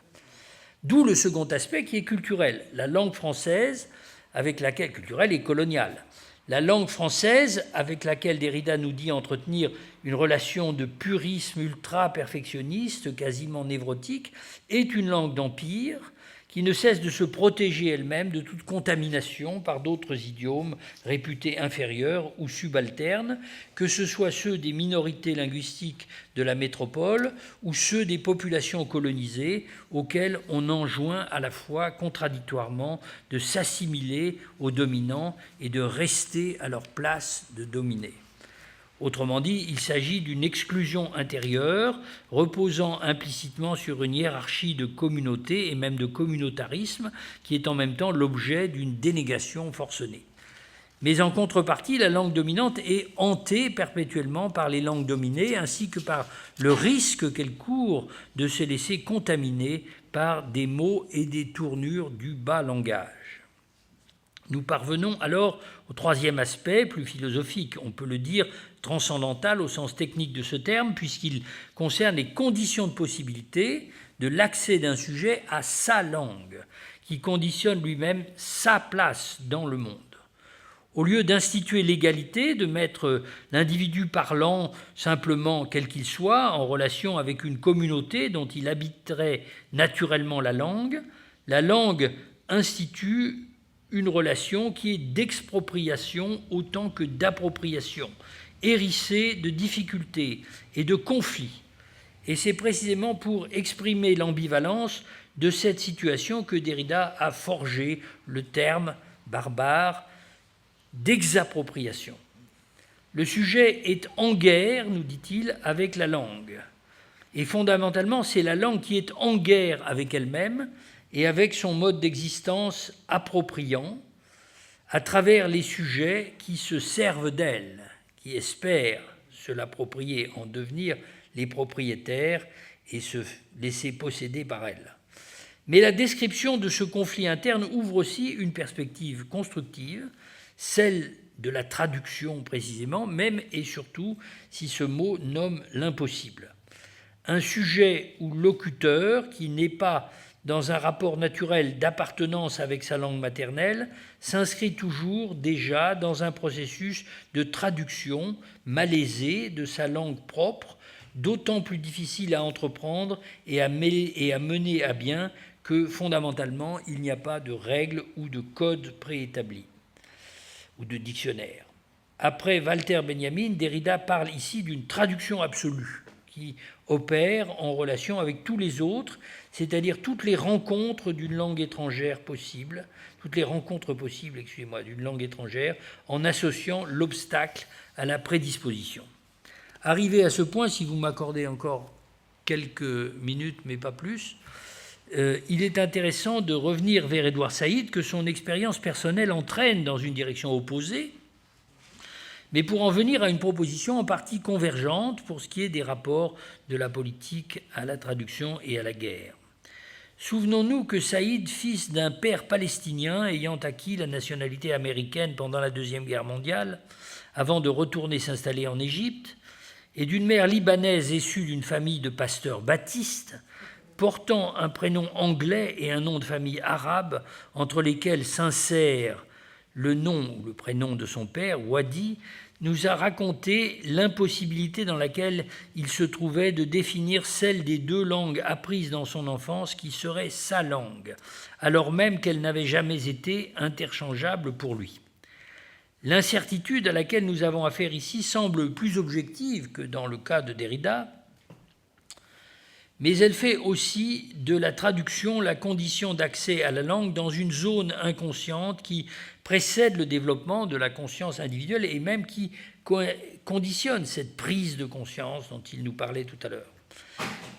D'où le second aspect qui est culturel. La langue française, avec laquelle, culturelle et coloniale, la langue française, avec laquelle Derrida nous dit entretenir une relation de purisme ultra-perfectionniste, quasiment névrotique, est une langue d'empire qui ne cesse de se protéger elle-même de toute contamination par d'autres idiomes réputés inférieurs ou subalternes, que ce soit ceux des minorités linguistiques de la métropole ou ceux des populations colonisées auxquelles on enjoint à la fois contradictoirement de s'assimiler aux dominants et de rester à leur place de dominés. Autrement dit, il s'agit d'une exclusion intérieure reposant implicitement sur une hiérarchie de communauté et même de communautarisme qui est en même temps l'objet d'une dénégation forcenée. Mais en contrepartie, la langue dominante est hantée perpétuellement par les langues dominées ainsi que par le risque qu'elle court de se laisser contaminer par des mots et des tournures du bas langage. Nous parvenons alors au troisième aspect, plus philosophique, on peut le dire transcendantal au sens technique de ce terme, puisqu'il concerne les conditions de possibilité de l'accès d'un sujet à sa langue, qui conditionne lui-même sa place dans le monde. Au lieu d'instituer l'égalité, de mettre l'individu parlant simplement quel qu'il soit en relation avec une communauté dont il habiterait naturellement la langue institue une relation qui est d'expropriation autant que d'appropriation, hérissée de difficultés et de conflits. Et c'est précisément pour exprimer l'ambivalence de cette situation que Derrida a forgé le terme barbare d'exappropriation. Le sujet est en guerre, nous dit-il, avec la langue. Et fondamentalement, c'est la langue qui est en guerre avec elle-même et avec son mode d'existence appropriant, à travers les sujets qui se servent d'elle, qui espèrent se l'approprier, en devenir les propriétaires et se laisser posséder par elle. Mais la description de ce conflit interne ouvre aussi une perspective constructive, celle de la traduction précisément, même et surtout si ce mot nomme l'impossible. Un sujet ou locuteur qui n'est pas dans un rapport naturel d'appartenance avec sa langue maternelle, s'inscrit toujours déjà dans un processus de traduction malaisée de sa langue propre, d'autant plus difficile à entreprendre et à mener à bien que, fondamentalement, il n'y a pas de règles ou de code préétablis ou de dictionnaire. Après Walter Benjamin, Derrida parle ici d'une traduction absolue qui opère en relation avec tous les autres, c'est-à-dire toutes les rencontres d'une langue étrangère possible, d'une langue étrangère, en associant l'obstacle à la prédisposition. Arrivé à ce point, si vous m'accordez encore quelques minutes, mais pas plus, il est intéressant de revenir vers Édouard Saïd, que son expérience personnelle entraîne dans une direction opposée, mais pour en venir à une proposition en partie convergente pour ce qui est des rapports de la politique à la traduction et à la guerre. Souvenons-nous que Saïd, fils d'un père palestinien ayant acquis la nationalité américaine pendant la Deuxième Guerre mondiale, avant de retourner s'installer en Égypte, et d'une mère libanaise issue d'une famille de pasteurs baptistes, portant un prénom anglais et un nom de famille arabe, entre lesquels s'insère le nom ou le prénom de son père, Wadi, nous a raconté l'impossibilité dans laquelle il se trouvait de définir celle des deux langues apprises dans son enfance qui serait sa langue, alors même qu'elle n'avait jamais été interchangeable pour lui. L'incertitude à laquelle nous avons affaire ici semble plus objective que dans le cas de Derrida, mais elle fait aussi de la traduction la condition d'accès à la langue dans une zone inconsciente qui précède le développement de la conscience individuelle et même qui conditionne cette prise de conscience dont il nous parlait tout à l'heure.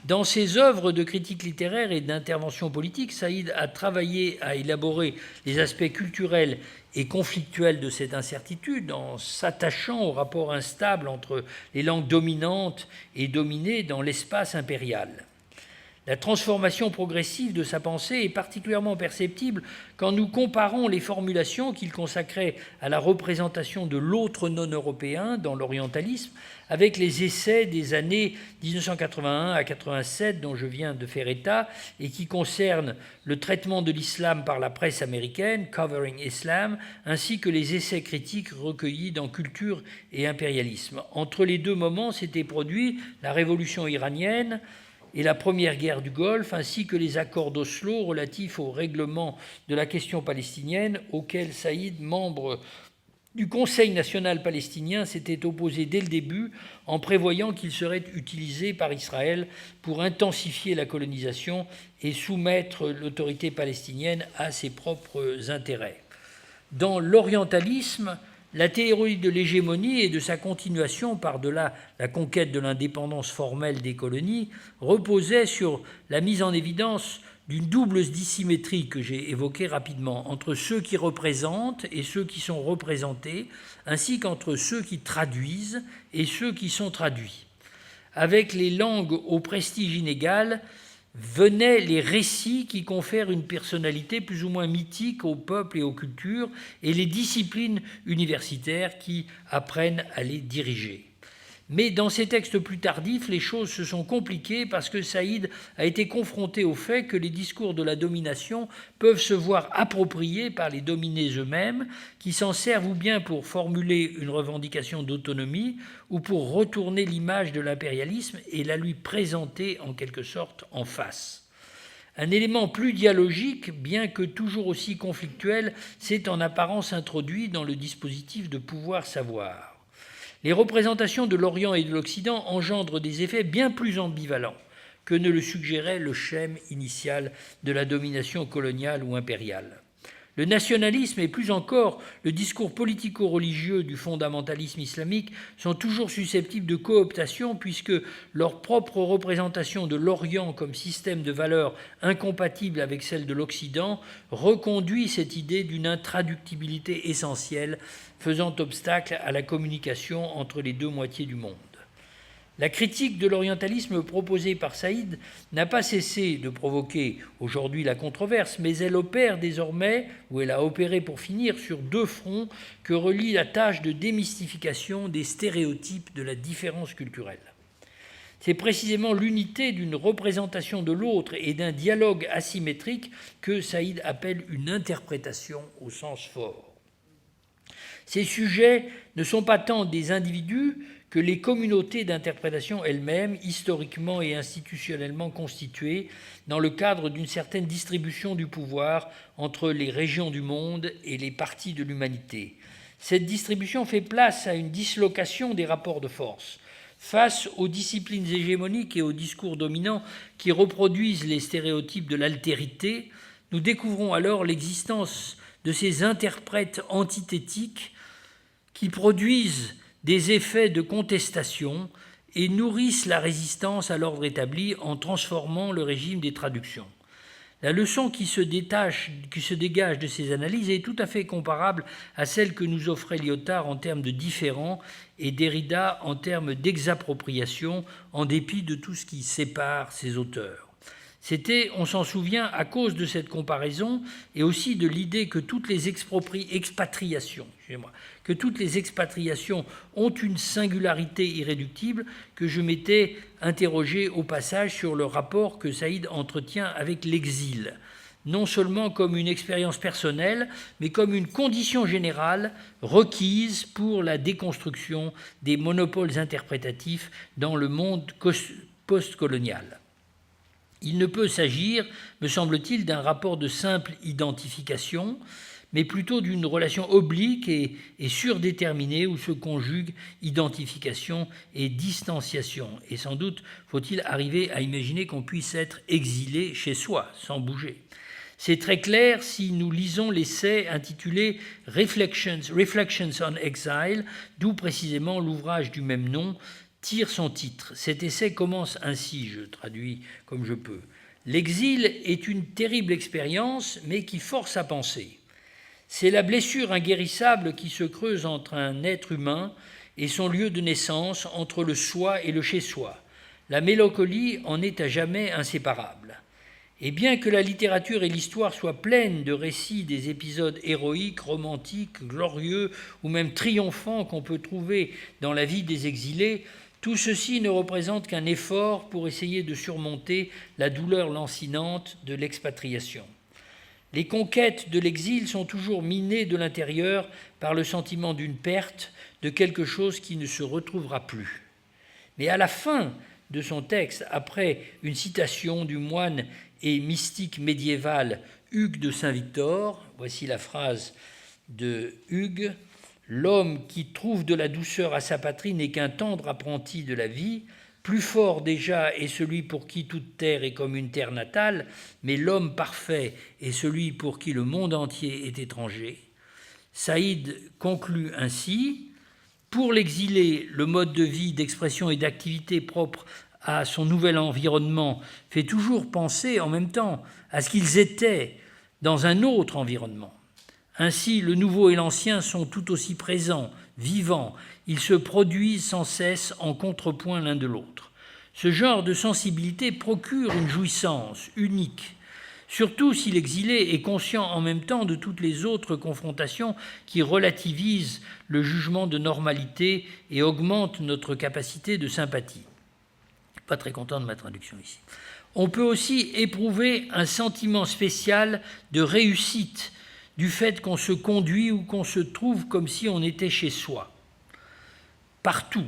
Dans ses œuvres de critique littéraire et d'intervention politique, Saïd a travaillé à élaborer les aspects culturels et conflictuels de cette incertitude en s'attachant au rapport instable entre les langues dominantes et dominées dans l'espace impérial. La transformation progressive de sa pensée est particulièrement perceptible quand nous comparons les formulations qu'il consacrait à la représentation de l'autre non-européen dans l'orientalisme avec les essais des années 1981 à 87 dont je viens de faire état et qui concernent le traitement de l'islam par la presse américaine, Covering Islam, ainsi que les essais critiques recueillis dans Culture et impérialisme. Entre les deux moments s'était produit la révolution iranienne et la première guerre du Golfe, ainsi que les accords d'Oslo relatifs au règlement de la question palestinienne, auxquels Saïd, membre du Conseil national palestinien, s'était opposé dès le début en prévoyant qu'il serait utilisé par Israël pour intensifier la colonisation et soumettre l'autorité palestinienne à ses propres intérêts. Dans l'orientalisme, la théorie de l'hégémonie et de sa continuation par-delà la conquête de l'indépendance formelle des colonies reposait sur la mise en évidence d'une double dissymétrie que j'ai évoquée rapidement entre ceux qui représentent et ceux qui sont représentés, ainsi qu'entre ceux qui traduisent et ceux qui sont traduits. Avec les langues au prestige inégal, venaient les récits qui confèrent une personnalité plus ou moins mythique aux peuples et aux cultures et les disciplines universitaires qui apprennent à les diriger. Mais dans ces textes plus tardifs, les choses se sont compliquées parce que Saïd a été confronté au fait que les discours de la domination peuvent se voir appropriés par les dominés eux-mêmes, qui s'en servent ou bien pour formuler une revendication d'autonomie ou pour retourner l'image de l'impérialisme et la lui présenter en quelque sorte en face. Un élément plus dialogique, bien que toujours aussi conflictuel, s'est en apparence introduit dans le dispositif de pouvoir-savoir. Les représentations de l'Orient et de l'Occident engendrent des effets bien plus ambivalents que ne le suggérait le schème initial de la domination coloniale ou impériale. Le nationalisme et plus encore le discours politico-religieux du fondamentalisme islamique sont toujours susceptibles de cooptation puisque leur propre représentation de l'Orient comme système de valeurs incompatible avec celle de l'Occident reconduit cette idée d'une intraductibilité essentielle faisant obstacle à la communication entre les deux moitiés du monde. La critique de l'orientalisme proposée par Saïd n'a pas cessé de provoquer aujourd'hui la controverse, mais elle opère désormais, ou elle a opéré pour finir, sur deux fronts que relie la tâche de démystification des stéréotypes de la différence culturelle. C'est précisément l'unité d'une représentation de l'autre et d'un dialogue asymétrique que Saïd appelle une interprétation au sens fort. Ces sujets ne sont pas tant des individus que les communautés d'interprétation elles-mêmes, historiquement et institutionnellement constituées, dans le cadre d'une certaine distribution du pouvoir entre les régions du monde et les parties de l'humanité. Cette distribution fait place à une dislocation des rapports de force. Face aux disciplines hégémoniques et aux discours dominants qui reproduisent les stéréotypes de l'altérité, nous découvrons alors l'existence de ces interprètes antithétiques qui produisent des effets de contestation et nourrissent la résistance à l'ordre établi en transformant le régime des traductions. La leçon qui se dégage de ces analyses est tout à fait comparable à celle que nous offrait Lyotard en termes de différents et Derrida en termes d'exappropriation, en dépit de tout ce qui sépare ces auteurs. C'était, on s'en souvient, à cause de cette comparaison et aussi de l'idée que toutes les expatriations ont une singularité irréductible que je m'étais interrogé au passage sur le rapport que Saïd entretient avec l'exil, non seulement comme une expérience personnelle, mais comme une condition générale requise pour la déconstruction des monopoles interprétatifs dans le monde postcolonial. Il ne peut s'agir, me semble-t-il, d'un rapport de simple identification, mais plutôt d'une relation oblique et surdéterminée où se conjuguent identification et distanciation. Et sans doute faut-il arriver à imaginer qu'on puisse être exilé chez soi, sans bouger. C'est très clair si nous lisons l'essai intitulé Reflections on Exile, d'où précisément l'ouvrage du même nom tire son titre. Cet essai commence ainsi, je traduis comme je peux. L'exil est une terrible expérience, mais qui force à penser. C'est la blessure inguérissable qui se creuse entre un être humain et son lieu de naissance, entre le soi et le chez-soi. La mélancolie en est à jamais inséparable. Et bien que la littérature et l'histoire soient pleines de récits des épisodes héroïques, romantiques, glorieux ou même triomphants qu'on peut trouver dans la vie des exilés, tout ceci ne représente qu'un effort pour essayer de surmonter la douleur lancinante de l'expatriation. Les conquêtes de l'exil sont toujours minées de l'intérieur par le sentiment d'une perte, de quelque chose qui ne se retrouvera plus. Mais à la fin de son texte, après une citation du moine et mystique médiéval Hugues de Saint-Victor, voici la phrase de Hugues: « L'homme qui trouve de la douceur à sa patrie n'est qu'un tendre apprenti de la vie. Plus fort déjà est celui pour qui toute terre est comme une terre natale, mais l'homme parfait est celui pour qui le monde entier est étranger. » Saïd conclut ainsi: « Pour l'exilé, le mode de vie, d'expression et d'activité propre à son nouvel environnement fait toujours penser en même temps à ce qu'ils étaient dans un autre environnement. Ainsi, le nouveau et l'ancien sont tout aussi présents, vivants, ils se produisent sans cesse en contrepoint l'un de l'autre. Ce genre de sensibilité procure une jouissance unique, surtout si l'exilé est conscient en même temps de toutes les autres confrontations qui relativisent le jugement de normalité et augmentent notre capacité de sympathie. Pas très content de ma traduction ici. On peut aussi éprouver un sentiment spécial de réussite du fait qu'on se conduit ou qu'on se trouve comme si on était chez soi. Partout,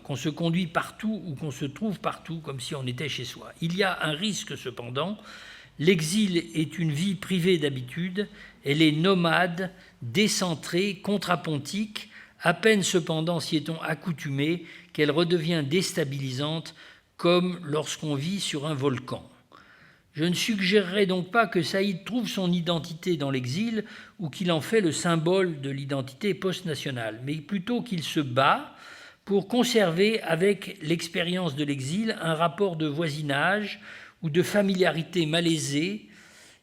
qu'on se conduit partout ou qu'on se trouve partout comme si on était chez soi. Il y a un risque cependant. L'exil est une vie privée d'habitude, elle est nomade, décentrée, contrapontique, à peine cependant s'y est-on accoutumé qu'elle redevient déstabilisante, comme lorsqu'on vit sur un volcan. Je ne suggérerai donc pas que Saïd trouve son identité dans l'exil ou qu'il en fait le symbole de l'identité post-nationale, mais plutôt qu'il se bat pour conserver avec l'expérience de l'exil un rapport de voisinage ou de familiarité malaisée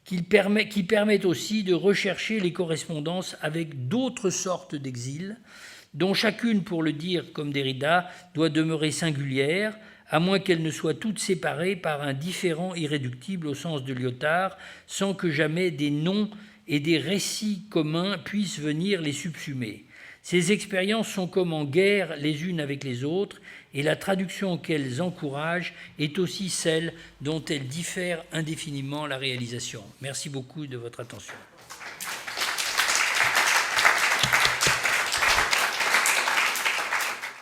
qui permettent aussi de rechercher les correspondances avec d'autres sortes d'exil, dont chacune, pour le dire comme Derrida, doit demeurer singulière, à moins qu'elles ne soient toutes séparées par un différent irréductible au sens de Lyotard, sans que jamais des noms et des récits communs puissent venir les subsumer. Ces expériences sont comme en guerre les unes avec les autres, et la traduction qu'elles encouragent est aussi celle dont elles diffèrent indéfiniment la réalisation. Merci beaucoup de votre attention.